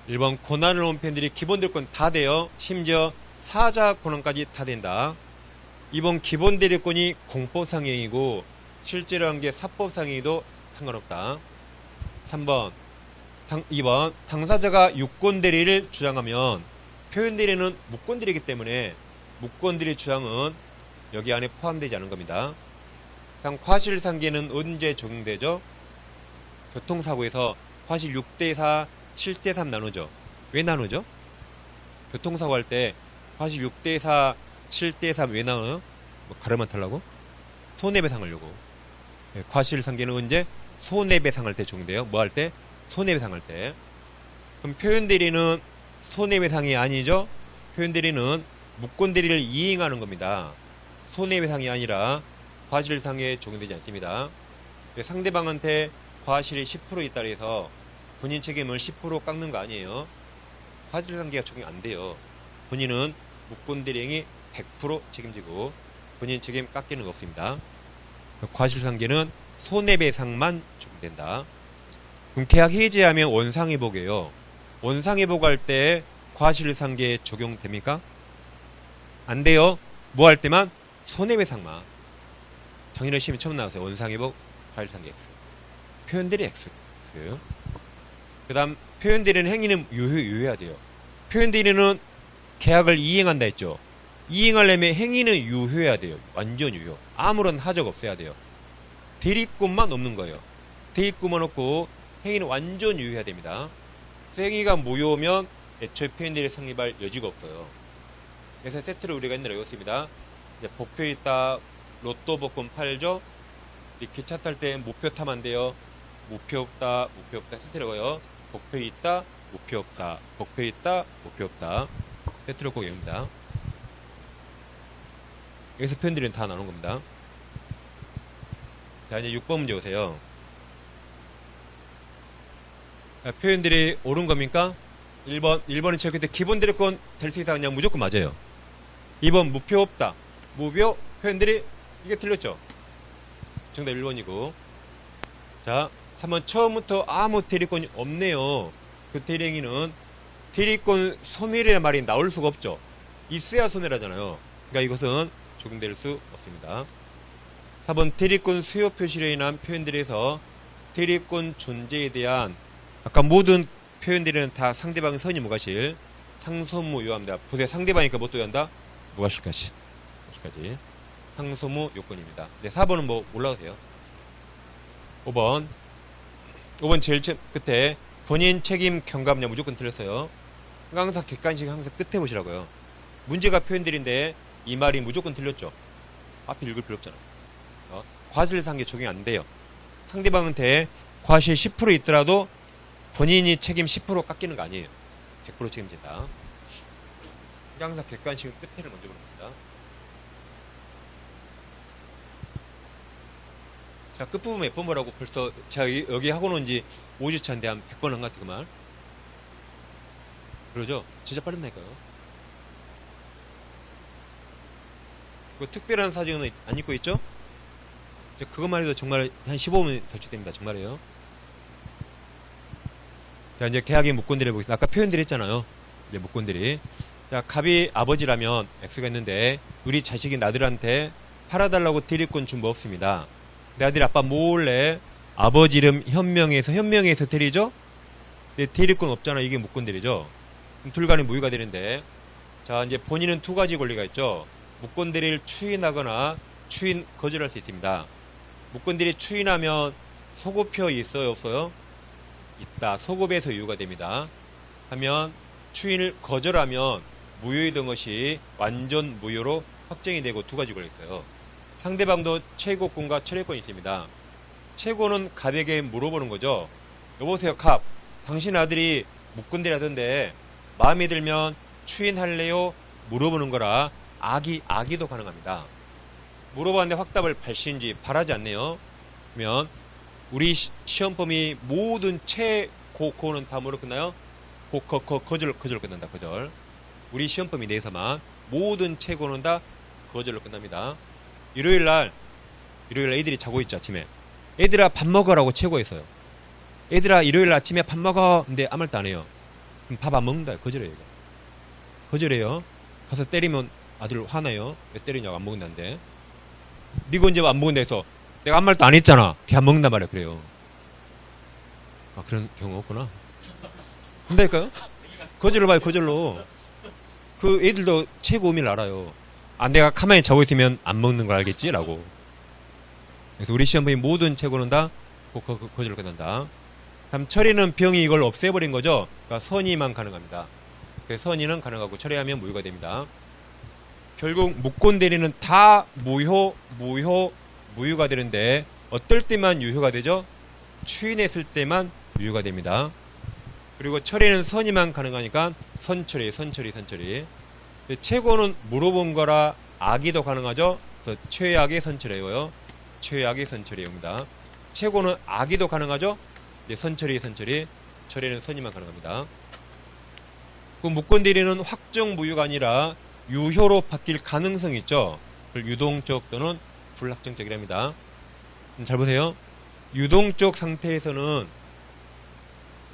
1번 권한을 온 편들이 기본 대리권 다 돼요. 심지어 사자 권한까지 다 된다. 2번 기본 대리권이 공법상행위고 실제로 한 게 사법상행위도 상관없다. 3번 2번 당사자가 유권대리를 주장하면 표현대리는 무권대리이기 때문에 무권대리 주장은 여기 안에 포함되지 않은 겁니다. 다음 과실상계는 언제 적용되죠? 교통사고에서 과실 6대4, 7대3 나누죠. 왜 나누죠? 교통사고 할 때 과실 6대4, 7대3 왜 나눠요? 뭐 가르마 타려고? 손해배상하려고. 과실상계는 언제? 손해배상할 때 적용돼요. 뭐 할 때? 손해배상할 때. 그럼 표현대리는 손해배상이 아니죠? 표현대리는 무권대리를 이행하는 겁니다. 손해배상이 아니라 과실상해에 적용되지 않습니다. 상대방한테 과실이 10% 있다 해서 본인 책임을 10% 깎는 거 아니에요. 과실상계가 적용 안 돼요. 본인은 무권대리행위 100% 책임지고 본인 책임 깎이는 거 없습니다. 과실상계는 손해배상만 적용된다. 그럼 계약 해지하면 원상회복이에요. 원상회복할 때 과실상계 적용됩니까? 안 돼요. 뭐 할 때만? 손해배상만. 작년에 시험에 처음 나왔어요. 원상회복, 과실상계 X. 표현대리 X. 그 다음 표현대리는 행위는 유효해야 돼요. 표현대리는 계약을 이행한다 했죠. 이행하려면 행위는 유효해야 돼요. 완전 유효. 아무런 하적 없어야 돼요. 대리권만 없는 거예요. 대리권만 없고 행위는 완전 유효해야 됩니다. 행위가 무효면 애초에 표현대리 성립할 여지가 없어요. 그래서 세트를 우리가 옛날에 외웠습니다. 복표 있다, 로또 복권 팔죠. 기차 탈 때 목표 타면 안 돼요. 목표 없다, 목표 없다 세트를 외워요. 복표 있다, 목표 없다, 복표 있다, 목표 없다 세트로 꼭 외웁니다. 여기서 표현들은 다 나오는 겁니다. 자, 이제 6번 문제 보세요. 표현들이 옳은 겁니까? 1번은 저렇게 기본 대리권 될 수 있다 그냥 무조건 맞아요. 2번 무표 없다. 무표 표현들이 이게 틀렸죠. 정답 1번이고. 자, 3번 처음부터 아무 대리권이 없네요. 그 대리행위는 대리권 소멸이라는 말이 나올 수가 없죠. 있어야 소멸하잖아요. 그러니까 이것은 적용될 수 없습니다. 4번 대리권 수요 표시로 인한 표현들에서 대리권 존재에 대한 아까 모든 표현들은 다 상대방의 선이 무과실 상소무 요합니다. 보세요. 상대방이니까 뭐 또 한다? 무과실까지. 상소무 요건입니다. 네, 4번은 뭐 올라오세요. 5번 제일 끝에 본인 책임 경감냐 무조건 틀렸어요. 항상 객관식 항상 끝에 보시라고요. 문제가 표현들인데 이 말이 무조건 틀렸죠. 앞에 읽을 필요 없잖아. 과실상계 적용이 안 돼요. 상대방한테 과실 10% 있더라도 본인이 책임 10% 깎이는 거 아니에요. 100% 책임진다. 항상 객관식은 끝에를 먼저 보는 겁니다. 자, 끝부분 몇 번 보라고 벌써 제가 여기 하고 논 지 5주 차인데 한 100번 한 것 같아, 그 말. 그러죠? 진짜 빠른다니까요. 그 특별한 사진은 안 입고 있죠? 그것만 해도 정말 한 15분 더출됩니다. 정말이에요. 자, 이제 계약의 무권들이 보겠습니다. 아까 표현들이 했잖아요. 이제 무권들이. 자, 갑이 아버지라면 X가 있는데 우리 자식이 나들한테 팔아달라고 대리권 준 거 없습니다. 내 아들이 아빠 몰래 아버지 이름 현명해서 대리죠? 근데 대리권 없잖아. 이게 무권대리죠. 둘 간에 무효가 되는데, 자, 이제 본인은 두 가지 권리가 있죠. 무권대리를 추인하거나 추인 거절할 수 있습니다. 무권대리 추인하면 소급표 있어요, 없어요? 있다. 소급에서 유효가 됩니다. 하면 추인을 거절하면 무효이던 것이 완전 무효로 확정이 되고 두 가지 권리가 있어요. 상대방도 최고권과 철회권이 있습니다. 최고는 갑에게 물어보는 거죠. 여보세요, 갑. 당신 아들이 무권대리하던데 마음에 들면 추인할래요? 물어보는 거라 악의도 가능합니다. 물어봤는데 확답을 발시인지 바라지 않네요. 그러면 우리 시험범위 모든 최고는 다 뭐로 끝나요? 거절로 끝난다. 거절. 우리 시험범위 내에서만 모든 최고는 다 거절로 끝납니다. 일요일날 애들이 자고 있죠. 아침에 애들아 밥 먹으라고 최고했어요. 애들아 일요일 아침에 밥 먹어. 근데 아무 말도 안 해요. 그럼 밥 안 먹는다. 거절해요. 이거. 거절해요. 가서 때리면 아들 화나요. 왜 때리냐고 안 먹는다는데. 니가 언제 안 먹는다 해서 내가 아무 말도 안 했잖아. 걔 안 먹는단 말이야. 그래요. 아, 그런 경우 없구나. 한다니까요? 거절을 봐요. 거절로. 그 애들도 최고 의미를 알아요. 아, 내가 가만히 자고 있으면 안 먹는 걸 알겠지? 라고. 그래서 우리 시험범위 모든 최고는 다 거절로 끝난다. 다음 처리는 병이 이걸 없애버린 거죠. 그러니까 선의만 가능합니다. 그래서 선의는 가능하고 처리하면 무효가 됩니다. 결국 무권대리는 다 무효가 되는데 어떨 때만 유효가 되죠? 추인했을 때만 무효가 됩니다. 그리고 처리는 선이만 가능하니까 선처리. 최고는 물어본 거라 악의도 가능하죠. 그래서 최악의 선처리예요. 최악의 선처리입니다. 최고는 악의도 가능하죠. 선처리. 처리는 선이만 가능합니다. 그 무권대리는 확정 무효가 아니라 유효로 바뀔 가능성이 있죠. 그걸 유동적 또는 불확정적이랍니다. 잘 보세요. 유동적 상태에서는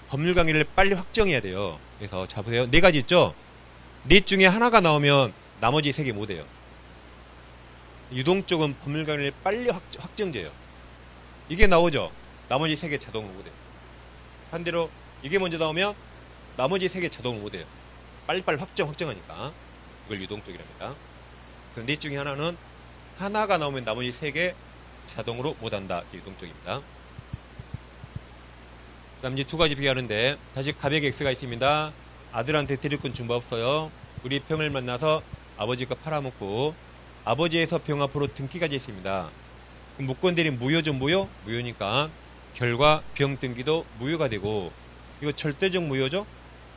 법률 강의를 빨리 확정해야 돼요. 그래서 자 보세요. 네 가지 있죠. 넷 중에 하나가 나오면 나머지 세 개 못해요. 유동적은 법률 강의를 빨리 확정돼요. 이게 나오죠. 나머지 세 개 자동으로 못해요. 반대로 이게 먼저 나오면 나머지 세 개 자동으로 못해요. 빨리빨리 확정하니까. 이걸 유동적이랍니다. 그 넷 중에 하나는 하나가 나오면 나머지 세 개 자동으로 못한다. 유동적입니다. 그 다음 이제 두 가지 비교하는데 다시 가백의 X가 있습니다. 아들한테 드릴 건 준거 없어요. 우리 병을 만나서 아버지 거 팔아먹고 아버지에서 병 앞으로 등기까지 있습니다. 그럼 무권대리 무효죠. 무효니까 결과 병 등기도 무효가 되고 이거 절대적 무효죠.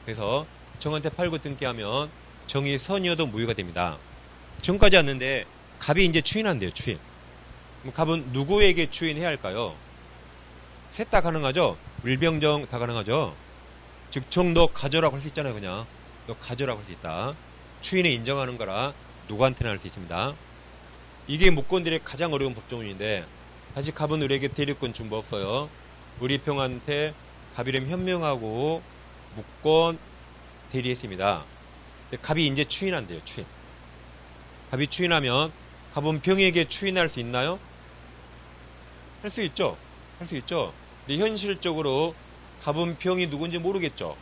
그래서 정한테 팔고 등기하면 정이 선이어도 무효가 됩니다. 정까지 왔는데 갑이 이제 추인한대요. 추인. 그럼 갑은 누구에게 추인해야 할까요? 셋 다 가능하죠. 물병정 다 가능하죠. 즉 정 너 가져라고 할 수 있잖아요. 그냥 너 가져라고 할 수 있다. 추인에 인정하는 거라 누구한테나 할 수 있습니다. 이게 무권대리의 가장 어려운 법조문인데 다시 갑은 우리에게 대리권 준 거 없어요. 우리 병한테 갑이름 현명하고 무권 대리했습니다. 갑이 이제 추인한대요. 추인. 갑이 추인하면 갑은 병에게 추인할 수 있나요? 할 수 있죠. 근데 현실적으로 갑은 병이 누군지 모르겠죠.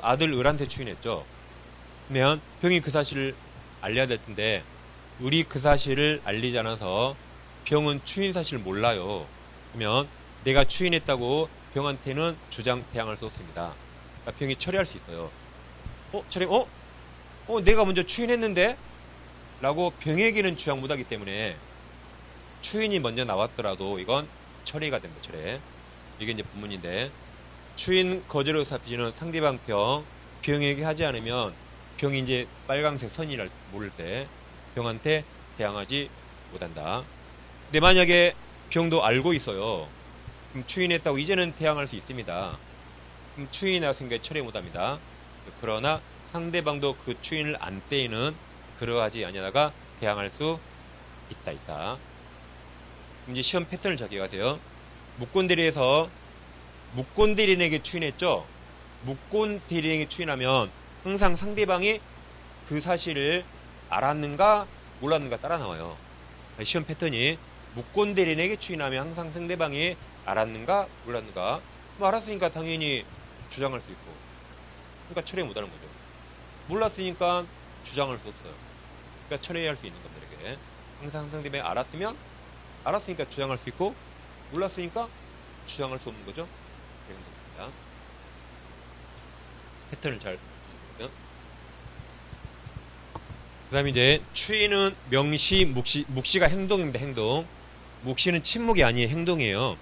아들 을한테 추인했죠. 그러면 병이 그 사실을 알려야 될 텐데 우리 그 사실을 알리지 않아서 병은 추인 사실을 몰라요. 그러면 내가 추인했다고 병한테는 주장 대항할 수 없습니다. 그러니까 병이 처리할 수 있어요. 내가 먼저 추인했는데? 라고 병에게는 주장 못하기 때문에 추인이 먼저 나왔더라도 이건 처리가 됩니다. 처리. 이게 이제 본문인데 추인 거절 의사 표시는 상대방 병에게 하지 않으면 병이 이제 빨강색 선이를 모를 때 병한테 대항하지 못한다. 근데 만약에 병도 알고 있어요. 그럼 추인했다고 이제는 대항할 수 있습니다. 그럼 추인이 나왔으니까 처리 못합니다. 그러나 상대방도 그 추인을 안 때에는 그러하지 아니하다가 대항할 수 있다. 이제 시험 패턴을 잘 기억하세요. 무권대리에서 무권대리인에게 추인했죠. 무권대리인에게 추인하면 항상 상대방이 그 사실을 알았는가 몰랐는가 따라 나와요. 시험 패턴이 무권대리인에게 추인하면 항상 상대방이 알았는가 몰랐는가. 알았으니까 당연히 주장할 수 있고 그러니까 철회 못하는 거죠. 몰랐으니까 주장할 수 없어요. 그러니까 철회할 수 있는 겁니다. 이렇게 항상 상대방이 알았으니까 주장할 수 있고 몰랐으니까 주장할 수 없는 거죠. 이런 겁니다. 패턴을 잘 보시고요. 그 다음에 이제 추인은 명시, 묵시가 행동입니다. 행동. 묵시는 침묵이 아니에요. 행동이에요.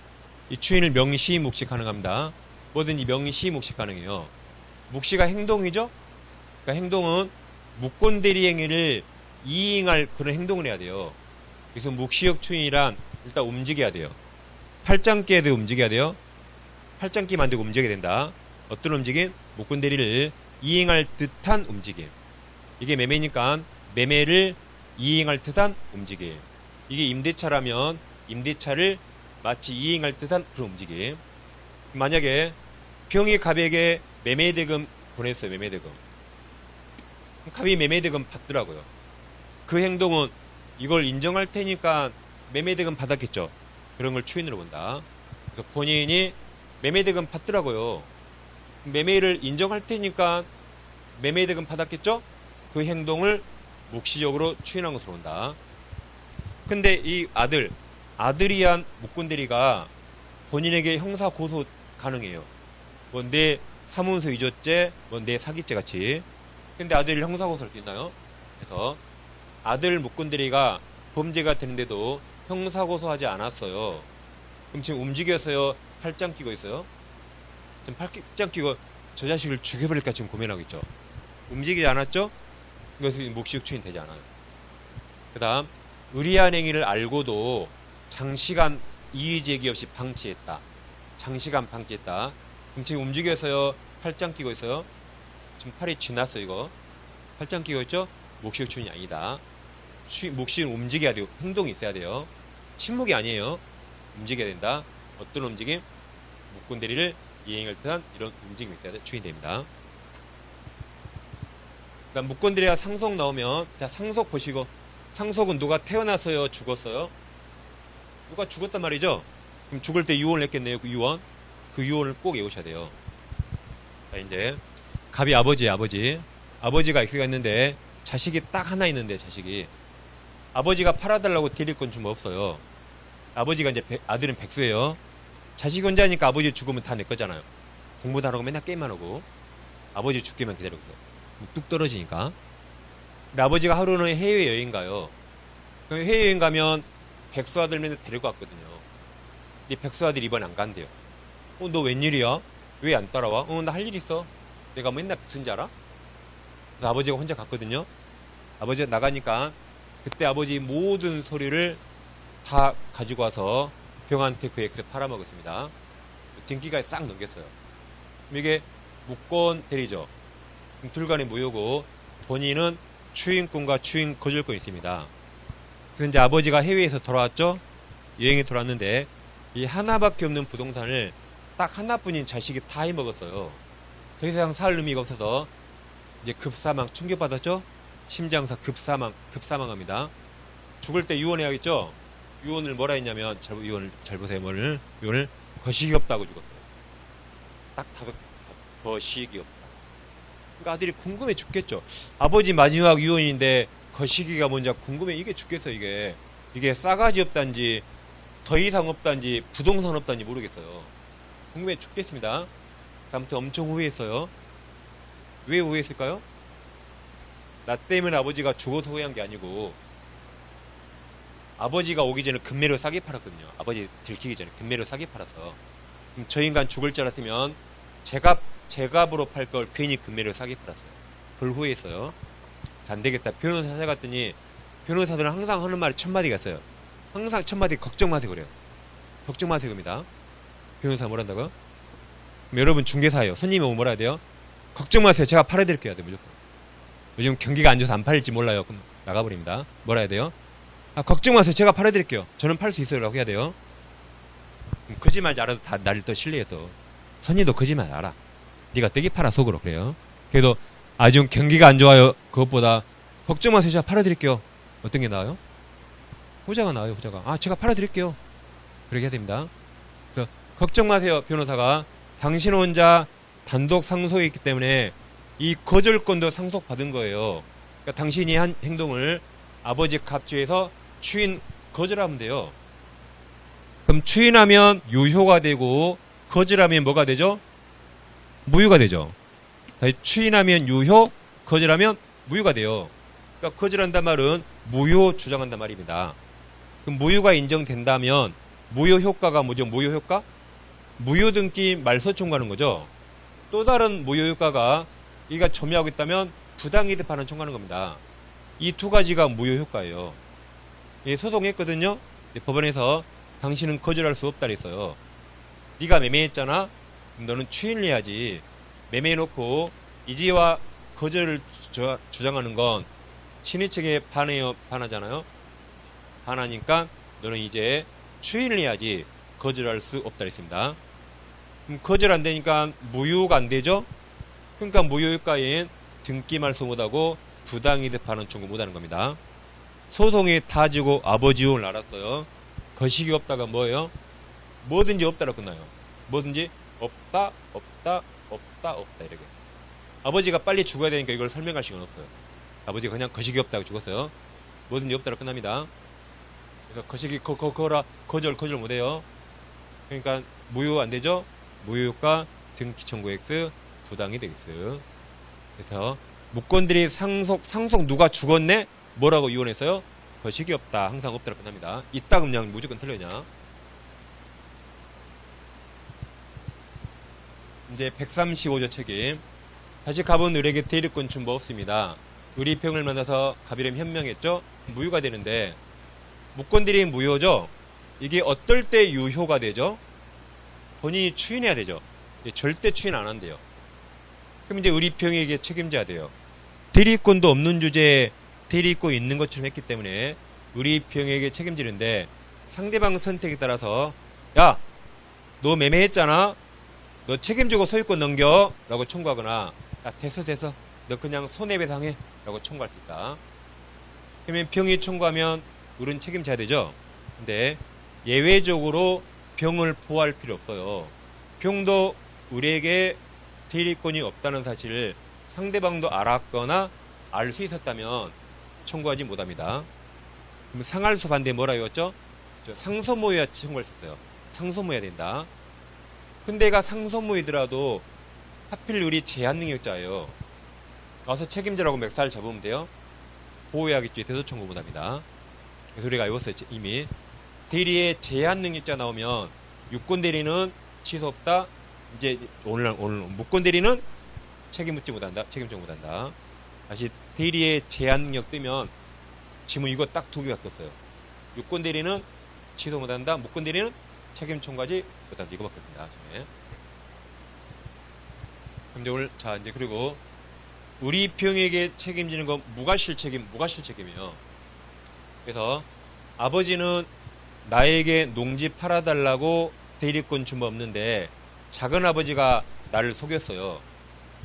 이 추인을 명시, 묵시 가능합니다. 뭐든지 명시, 묵시 가능해요. 묵시가 행동이죠. 그러니까 행동은 무권대리 행위를 이행할 그런 행동을 해야 돼요. 그래서 묵시역 추인이란 일단 움직여야 돼요. 팔짱끼에도 움직여야 돼요. 팔짱끼 만들고 움직여야 된다. 어떤 움직임? 무권대리를 이행할 듯한 움직임. 이게 매매니까 매매를 이행할 듯한 움직임. 이게 임대차라면 임대차를 마치 이행할 듯한 그런 움직임. 만약에 병이 갑에게 매매대금 보냈어요. 매매대금. 갑이 매매대금 받더라고요. 그 행동은 이걸 인정할 테니까 매매대금 받았겠죠. 그런 걸 추인으로 본다. 그래서 본인이 매매대금 받더라고요. 매매를 인정할 테니까 매매대금 받았겠죠. 그 행동을 묵시적으로 추인한 것으로 본다. 근데 이 아들이 한 무권대리가 본인에게 형사 고소 가능해요. 뭐 내 사문서 위조죄, 뭐 내 사기죄 같이. 근데 아들이 형사 고소할 수 있나요? 그래서 아들 무권대리가 범죄가 되는데도 형사 고소하지 않았어요. 그럼 지금 움직였어요? 팔짱 끼고 있어요. 지금 팔짱 끼고 저 자식을 죽여버릴까 지금 고민하고 있죠. 움직이지 않았죠? 이것은 묵시육 추인 되지 않아요. 그 다음 의리한 행위를 알고도 장시간 이의제기 없이 방치했다. 장시간 방치했다. 그럼 지금 움직여서요. 팔짱 끼고 있어요. 지금 팔이 쥐났어 이거. 팔짱 끼고 있죠? 묵시육 추인이 아니다. 묵시는 움직여야 돼요. 행동이 있어야 돼요. 침묵이 아니에요. 움직여야 된다. 어떤 움직임? 묵곤대리를 이행을 뜻한 이런 움직임이 있어야 돼. 추인됩니다. 그다음 묵곤대리가 상속 나오면 자 상속 보시고 상속은 누가 태어나서요 죽었어요? 누가 죽었단 말이죠? 그럼 죽을 때 유언을 했겠네요. 그 유언. 그 유언을 꼭 외우셔야 돼요. 자 이제 갑이 아버지가 X가 있는데 자식이 딱 하나 있는데 자식이 아버지가 팔아달라고 드릴 건 좀 없어요. 아버지가 이제 아들은 백수예요. 자식이 혼자니까 아버지 죽으면 다 내 거잖아요. 공부도 안 하고 맨날 게임만 하고 아버지 죽기만 기다리고 있어요. 뚝 떨어지니까. 근데 아버지가 하루는 해외여행 가요. 그럼 해외여행 가면 백수 아들 맨날 데리고 왔거든요. 근데 백수 아들이 이번에 안 간대요. 너 웬일이야? 왜 안 따라와? 나 할 일 있어. 내가 맨날 백수인 줄 알아? 그래서 아버지가 혼자 갔거든요. 아버지가 나가니까 그때 아버지 모든 서류를 다 가지고 와서 병한테 그 X 팔아먹었습니다. 등기가에 싹 넘겼어요. 이게 무권 대리죠. 둘 간의 무효고 본인은 추인권과 추인 거절권이 있습니다. 그래서 이제 아버지가 해외에서 돌아왔죠. 여행에 돌아왔는데 이 하나밖에 없는 부동산을 딱 하나뿐인 자식이 다 해먹었어요. 더 이상 살 의미가 없어서 이제 급사망 충격받았죠. 심장사 급사망합니다. 죽을 때 유언해야겠죠. 유언을 뭐라 했냐면 유언을 잘 보세요. 유언을 거식이 없다고 죽었어요. 딱 5 거식이 없다. 그러니까 아들이 궁금해 죽겠죠. 아버지 마지막 유언인데 거시기가 뭔지 궁금해 이게 죽겠어. 이게 싸가지 없단지 더 이상 없단지 부동산 없단지 모르겠어요. 궁금해 죽겠습니다. 아무튼 엄청 후회했어요. 왜 후회했을까요? 나 때문에 아버지가 죽어서 후회한 게 아니고 아버지가 오기 전에 금매로 싸게 팔았거든요. 아버지 들키기 전에 금매로 싸게 팔아서 그럼 저 인간 죽을 줄 알았으면 제값으로 팔 걸 괜히 금매로 싸게 팔았어요. 그걸 후회했어요. 안 되겠다. 변호사 찾아갔더니 변호사들은 항상 하는 말이 1000마디가 있어요. 항상 1000마디 걱정 마세요 그래요. 걱정 마세요 겁니다. 변호사 뭐라 한다고요? 여러분 중개사예요. 손님이 오면 뭐라 해야 돼요? 걱정 마세요. 제가 팔아드릴게요. 무조건. 요즘 경기가 안 좋아서 안 팔릴지 몰라요. 그럼 나가버립니다. 뭐라 해야 돼요? 걱정 마세요. 제가 팔아드릴게요. 저는 팔 수 있어요. 라고 해야 돼요. 거짓말인지 알아도 다 나를 또 신뢰해 또. 선의도 거짓말 알아. 네가 떡이 팔아 속으로 그래요. 그래도 아주 경기가 안 좋아요. 그것보다 걱정 마세요. 제가 팔아드릴게요. 어떤 게 나아요? 후자가 나아요. 후자가. 제가 팔아드릴게요. 그렇게 해야 됩니다. 그래서 걱정 마세요. 변호사가 당신 혼자 단독 상속했기 때문에 이 거절권도 상속받은 거예요. 그러니까 당신이 한 행동을 아버지 갑주에서 추인 거절하면 돼요. 그럼 추인하면 유효가 되고 거절하면 뭐가 되죠? 무효가 되죠. 다시 추인하면 유효, 거절하면 무효가 돼요. 그러니까 거절한단 말은 무효 주장한단 말입니다. 그럼 무효가 인정된다면 무효 효과가 뭐죠? 무효 효과? 무효 등기 말소 청구하는 거죠. 또 다른 무효 효과가 이가 점유하고 있다면 부당이득 반환 청구하는 겁니다. 이 두 가지가 무효 효과예요. 소송했거든요. 법원에서 당신은 거절할 수 없다 그랬어요. 네가 매매했잖아. 너는 추인을 해야지. 매매해놓고 이지와 거절을 주장하는 건 신의 측에 반하잖아요. 반하니까 너는 이제 추인을 해야지 거절할 수 없다 그랬습니다. 그럼 거절 안 되니까 무효가 안 되죠. 그러니까 무효 효과엔 등기 말소 못하고 부당이득 반환 청구 못하는 겁니다. 소송에 타지고 아버지 유언을 알았어요. 거식이 없다가 뭐예요? 뭐든지 없다로 끝나요. 뭐든지 없다 이렇게. 아버지가 빨리 죽어야 되니까 이걸 설명할 시간 없어요. 아버지가 그냥 거식이 없다고 죽었어요. 뭐든지 없다로 끝납니다. 그래서 거식이 거절 못해요. 그러니까 무효 안 되죠? 무효효과 등기 청구 X 부당이득 X. 그래서 무권들이 상속 누가 죽었네? 뭐라고 유언했어요? 거식이 없다. 항상 없다로 끝납니다. 있다 그럼 그냥 무조건 틀려냐? 이제 135조 책임. 다시 갑은 을에게 대리권 준법 없습니다. 을이 병을 만나서 갑이름 현명했죠? 무효가 되는데, 무권대리인 무효죠? 이게 어떨 때 유효가 되죠? 본인이 추인해야 되죠. 절대 추인 안 한대요. 그럼 이제 을이 병에게 책임져야 돼요. 대리권도 없는 주제에 대리권 있는 것처럼 했기 때문에 을이 병에게 책임지는데, 상대방 선택에 따라서 야, 너 매매했잖아. 너 책임지고 소유권 넘겨 라고 청구하거나, 야, 됐어 너 그냥 손해배상해 라고 청구할 수 있다. 그러면 병이 청구하면 을은 책임져야 되죠. 근데 예외적으로 병을 보호할 필요 없어요. 병도 을에게 대리권이 없다는 사실을 상대방도 알았거나 알 수 있었다면 청구하지 못합니다. 그럼 상할수 반대 뭐라 했죠? 상소모여야 청구할 수 있어요. 상소모여야 된다. 근데 얘가 상소모이더라도 하필 우리 제한능력자예요. 와서 책임자라고 맥살 잡으면 돼요. 보호해야겠지. 대소 청구 못합니다. 그래서 우리가 외웠어요. 이미 대리에 제한능력자 나오면 유권대리는 취소 없다. 이제 오늘 무권대리는 책임 묻지 못한다. 책임 청구 못한다. 다시 대리에 제한능력 뜨면 지문 이거 딱 두 개밖에 없어요. 유권대리는 취소 못한다. 무권대리는 책임 청구하지 못한다. 이거밖에 없습니다. 그럼 이제 오늘 자 이제 그리고 우리 병에게 책임지는 건 무과실책임이에요. 그래서 아버지는 나에게 농지 팔아달라고 대리권 준법 없는데 작은 아버지가 나를 속였어요.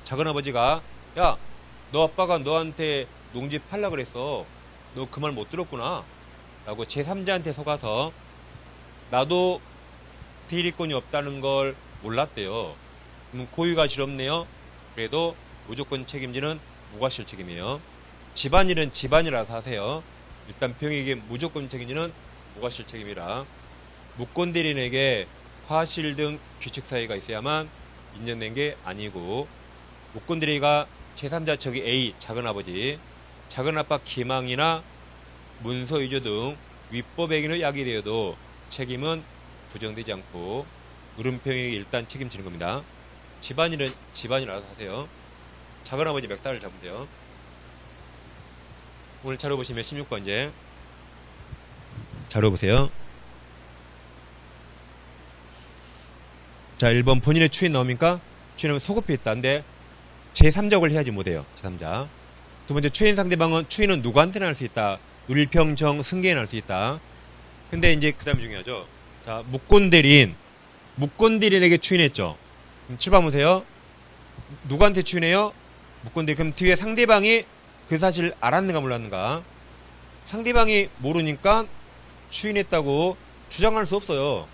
작은 아버지가 야, 너 아빠가 너한테 농지 팔라 그랬어. 너 그 말 못 들었구나. 라고 제3자한테 속아서 나도 대리권이 없다는 걸 몰랐대요. 그럼 고의가 지럽네요. 그래도 무조건 책임지는 무과실 책임이에요. 집안일은 집안이라서 하세요. 일단 병에게 무조건 책임지는 무과실 책임이라 무권대리인에게 과실 등 규칙 사유가 있어야만 인정된 게 아니고 무권대리가 제3자 척이 A 작은아버지, 작은아빠 기망이나 문서위조 등 위법행위로 야기되어도 책임은 부정되지 않고 을은병에게 일단 책임지는 겁니다. 집안일은 집안이라서 하세요. 작은아버지 맥살을 잡으면 돼요. 오늘 자료 보시면 16번째 자료 보세요. 자, 1번 본인의 추인 나옵니까? 추인하면 소급해 있다는데 제3적을 해야지 못해요. 제3자. 두 번째 추인 상대방은 추인은 누구한테나 할 수 있다. 을평정 승계인 할 수 있다. 근데 이제 그 다음이 중요하죠. 자, 무권대리인에게 추인했죠. 그럼 7번 보세요. 누구한테 추인해요? 무권대리. 그럼 뒤에 상대방이 그 사실을 알았는가 몰랐는가? 상대방이 모르니까 추인했다고 주장할 수 없어요.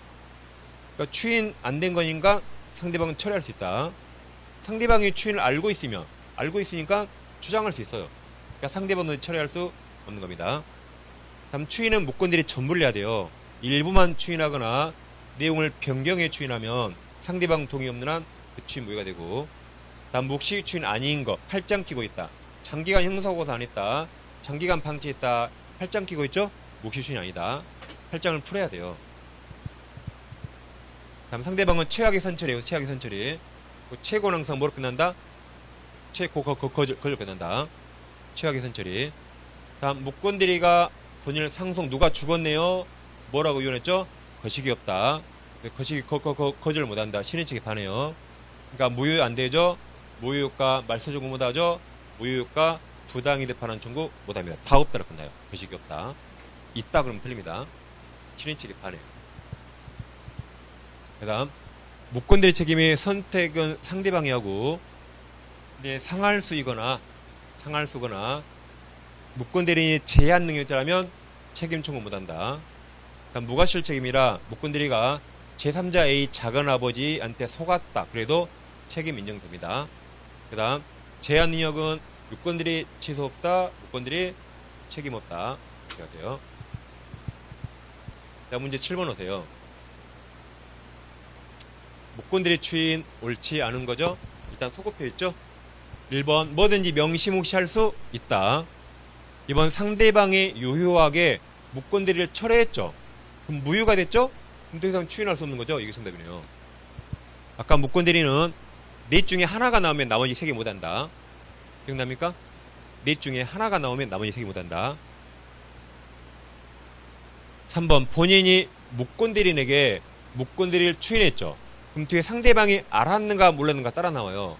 그러니까 추인 안 된 거니까 상대방은 처리할 수 있다. 상대방이 추인을 알고 있으니까 주장할 수 있어요. 그러니까 상대방은 처리할 수 없는 겁니다. 다음 추인은 무권대리 전부를 해야 돼요. 일부만 추인하거나 내용을 변경해 추인하면 상대방 동의 없는 한 그 추인 무효가 되고, 다음 묵시 추인 아닌 거, 팔짱 끼고 있다. 장기간 형사고소 안 했다. 장기간 방치했다. 팔짱 끼고 있죠? 묵시 추인 아니다. 팔짱을 풀어야 돼요. 다음 상대방은 최악의 선처리에요. 최악의 선처리. 최고는 항상 뭐로 끝난다? 거절 끝난다. 최악의 선처리. 다음 무권대리가 본인을 상속 누가 죽었네요. 뭐라고 이혼했죠? 거식이 없다. 거식이 거절 못한다. 신인 측에 반해요. 그러니까 무효 안 되죠. 무효효과 말소 청구 못하죠. 무효효과 부당이득 반환 청구 못합니다. 다 없다로 끝나요. 거식이 없다. 있다 그러면 틀립니다. 신인 측에 반해요. 그 다음 무권대리 책임의 선택은 상대방이 하고, 근데 상할수거나 무권대리인이 제한 능력자라면 책임 청구 못한다. 그러니까 무과실 책임이라 무권대리가 제3자 A 작은아버지한테 속았다. 그래도 책임 인정됩니다. 그 다음 제한 능력은 유권대리 취소 없다. 무권대리 책임 없다. 이렇게 하세요. 자, 문제 7번 오세요. 무권대리 추인 옳지 않은 거죠? 일단 소급해 있죠? 1번 뭐든지 명시묵시 할 수 있다. 2번 상대방이 유효하게 무권대리를 철회했죠? 그럼 무효가 됐죠? 그럼 더 이상 추인할 수 없는 거죠? 이게 정답이네요. 아까 무권대리는 넷 중에 하나가 나오면 나머지 세 개 못한다. 기억납니까? 넷 중에 하나가 나오면 나머지 세 개 못한다. 3번 본인이 무권대리인에게 무권대리를 추인했죠. 그럼 뒤에 상대방이 알았는가 몰랐는가 따라 나와요.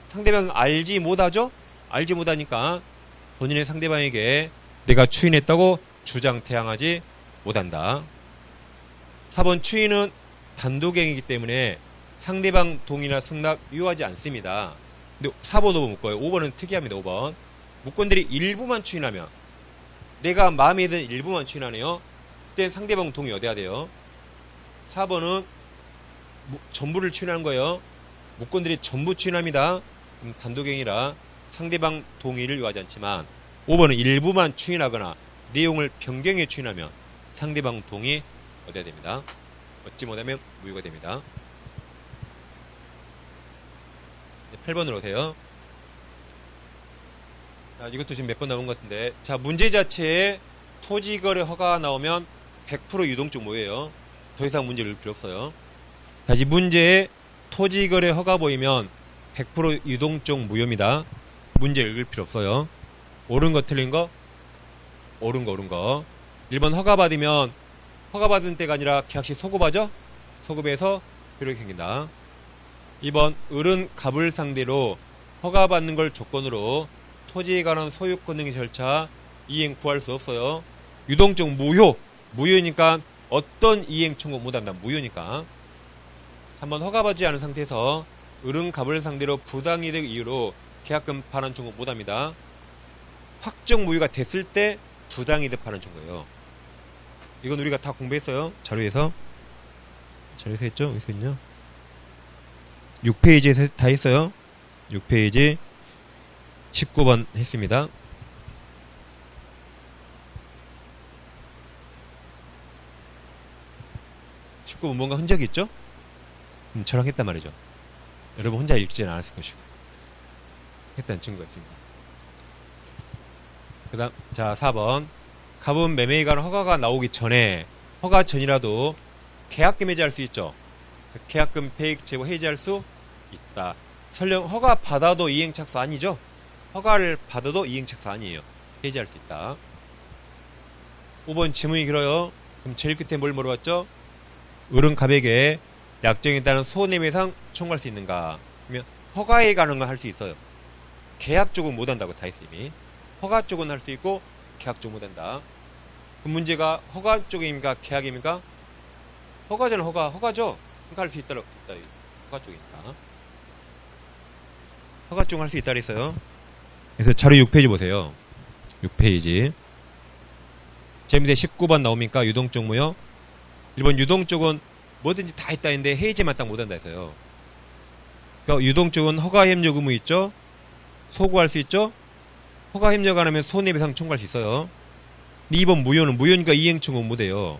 상대방은 알지 못하죠? 알지 못하니까 본인의 상대방에게 내가 추인했다고 주장 태양하지 못한다. 4번 추인은 단독행위이기 때문에 상대방 동의나 승낙 유효하지 않습니다. 근데 4번, 5번 묶어요. 5번은 특이합니다. 5번. 무권들이 일부만 추인하면, 내가 마음에 드는 일부만 추인하네요. 그때 상대방 동의 얻어야 돼요. 4번은 전부를 추인하는 거예요. 무권들이 전부 추인합니다. 단독행위라 상대방 동의를 요하지 않지만, 5번은 일부만 추인하거나 내용을 변경해 추인하면 상대방 동의 얻어야 됩니다. 얻지 못하면 무효가 됩니다. 8번으로 오세요. 자, 이것도 지금 몇 번 나온 것 같은데, 자, 문제 자체에 토지거래 허가가 나오면 100% 유동적 무효예요. 더 이상 문제를 읽을 필요 없어요. 다시 문제에 토지거래 허가 보이면 100% 유동적 무효입니다. 문제 읽을 필요 없어요. 옳은 거 틀린 거? 옳은 거. 1번 허가 받으면 허가 받은 때가 아니라 계약시 소급하죠? 소급해서 효력이 생긴다. 2번 을은 갑을 상대로 허가 받는 걸 조건으로 토지에 관한 소유권 등의 절차 이행 구할 수 없어요. 유동적 무효니까 어떤 이행 청구 못한다. 무효니까. 3번 허가받지 않은 상태에서 을은 갑을 상대로 부당이득 이유로 계약금 반환 청구 못합니다. 확정 무효가 됐을 때 부당이득 반환 청구예요. 이건 우리가 다 공부했어요. 자료에서 했죠? 여기서 있냐? 6페이지에 다 했어요. 6페이지 19번 했습니다. 19번 뭔가 흔적이 있죠? 저랑 했단 말이죠. 여러분 혼자 읽지는 않았을 것이고 했다는 증거가 있습니다. 그 다음 자 4번 갑은 매매에 관한 허가가 나오기 전에 허가 전이라도 계약금 해지할 수 있죠. 계약금 폐익 제고 해지할 수 있다. 설령 허가 받아도 이행착수 아니죠? 허가를 받아도 이행착수 아니에요. 해지할 수 있다. 5번 지문이 길어요. 그럼 제일 끝에 뭘 물어봤죠? 을은 갑에게 약정에 따른 손해배상 청구할 수 있는가? 그러면 허가에 관한 건 할 수 있어요. 계약 쪽은 못한다고 다 했어 이미. 허가 쪽은 할 수 있고 계약 쪽은 못한다. 그 문제가 허가 쪽입니까? 계약입니까? 허가잖아. 허가죠? 그러니까 할 수 있다. 허가 쪽이니까. 허가 쪽은 할 수 있다 그랬어요. 그래서 자료 6페이지 보세요. 6페이지. 제 밑에 19번 나옵니까? 유동적 무효. 1번 유동적은 뭐든지 다 했다 했는데 해지만 딱 못한다 했어요. 그러니까 유동적은 허가 협력 의무 있죠? 소구할 수 있죠? 허가 협력 안 하면 손해배상 청구할 수 있어요. 2번 무효는 무효니까 이행 청구 못해요.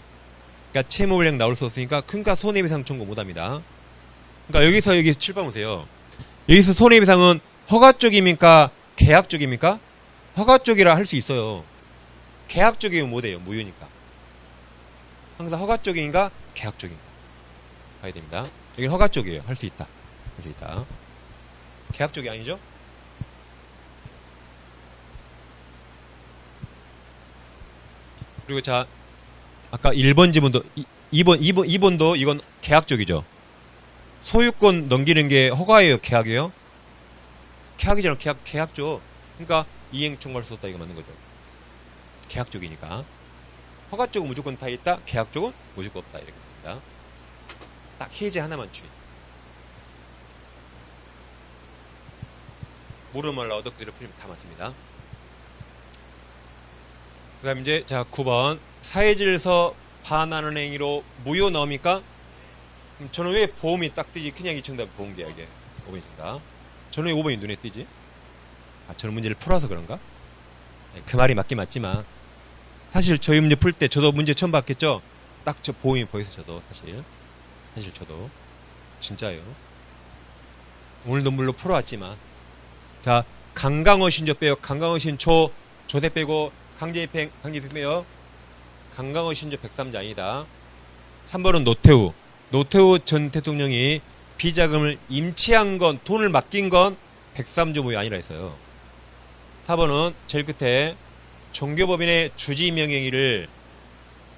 그러니까 채무불이행 나올 수 없으니까 그러니까 손해배상 청구 못합니다. 그러니까 여기 7번 보세요. 여기서 손해배상은 허가 쪽입니까? 계약 쪽입니까? 허가 쪽이라 할 수 있어요. 계약 쪽이면 못해요. 무효니까. 항상 허가 쪽인가 계약 쪽인가 봐야 됩니다. 여기 허가 쪽이에요. 할 수 있다. 할 수 있다. 계약 쪽이 아니죠? 그리고 자 아까 1번 지문도 2번도 이건 계약 쪽이죠. 소유권 넘기는 게 허가예요, 계약이에요? 계약이잖아. 계약죠. 그러니까 이행 청구할 수 없다 이거 맞는 거죠. 계약 쪽이니까. 허가 쪽은 무조건 다 있다. 계약 쪽은 무조건 없다 이렇게 됩니다. 딱 해제 하나만 주의. 모르는 말로 얻어 그대로 풀리면 다 맞습니다. 그 다음 이제 자 9번 사회질서 반하는 행위로 무효 나옵니까? 그럼 저는 왜 보험이 딱 뜨지? 그냥 이청답 보험계약에 5번입니다. 저는 왜 5번이 눈에 띄지? 저는 문제를 풀어서 그런가? 그 말이 맞긴 맞지만 사실 저희 문제 풀 때 저도 문제 처음 봤겠죠? 딱 저 보험이 보여서 저도 사실 저도 진짜예요. 오늘도 물론 풀어왔지만 자 강강어 신조 빼요. 강강어 신조 조대 빼고 강제입행 빼요. 강강어 신조 103자 아니다. 3번은 노태우 전 대통령이 비자금을 임치한 건, 돈을 맡긴 건 103조 무효 아니라 했어요. 4번은 제일 끝에 종교법인의 주지명령일을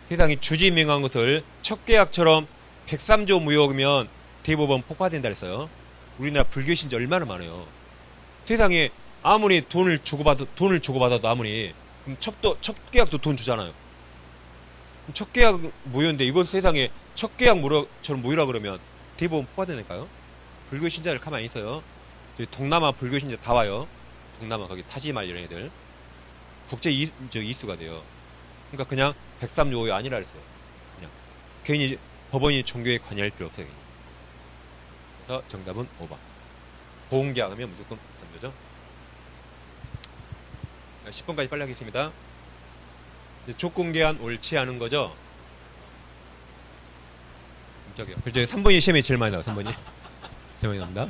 세상이 주지명한 것을 첫 계약처럼 103조 무효면 대법원 폭파된다 했어요. 우리나라 불교 신자 얼마나 많아요. 세상에 아무리 돈을 주고받아도 아무리 그럼 첫 계약도 돈 주잖아요. 첫 계약 무효인데 이것 세상에 첫 계약처럼 무효라 그러면 대법원 폭파되니까요. 불교 신자들 가만히 있어요. 동남아 불교 신자 다 와요. 동남아 거기 타지말 이런 애들 국제 이수가 돼요. 그러니까 그냥 103조 무효 아니라 그랬어요. 그냥 괜히 법원이 종교에 관여할 필요 없어요. 그래서 정답은 5번. 보험계약하면 무조건 103조죠. 10번까지 빨리 하겠습니다. 조건계약 옳지 않은 거죠. 저기요. 그렇죠. 3번이 시험에 제일 많이 나와요. 3번이. 제일 많이 나옵니다.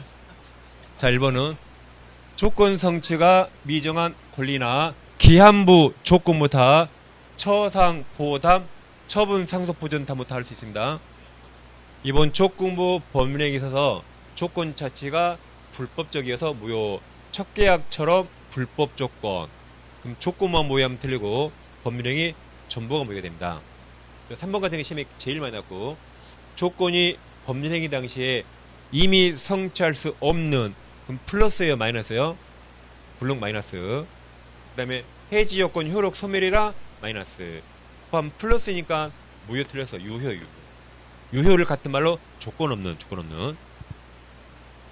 자, 1번은 조건 성취가 미정한 권리나 기한부 조건부터 처상 보담 처분 상속 보전 다부터 할 수 있습니다. 이번 조건부 법률에 있어서 조건 자체가 불법적이어서 무효. 첫 계약처럼 불법 조건. 그럼 조건만 무효하면 틀리고 법률행위 전부가 무효가 됩니다. 3번 같은 게 시험에 제일 많이 났고 조건이 법률행위 당시에 이미 성취할 수 없는 그럼 플러스예요 마이너스요? 물론 마이너스. 그 다음에 해지 요건 효력 소멸이라 마이너스. 그럼 플러스니까 무효 틀려서 유효. 유효를 같은 말로 조건 없는.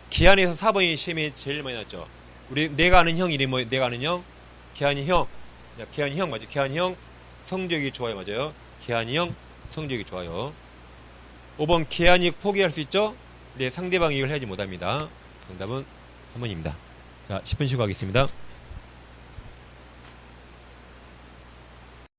기한에서 4번이 시험에 제일 많이 났죠. 내가 아는 형 이름이 뭐예요? 내가 아는 형? 기한이 형. 기한이 형 맞죠? 기한이 형 성적이 좋아요. 맞아요? 기한이 형 성적이 좋아요. 5번 기한이 포기할 수 있죠? 네, 상대방이 이걸 하지 못합니다. 정답은 3번입니다. 자, 10분 쉬고 가겠습니다.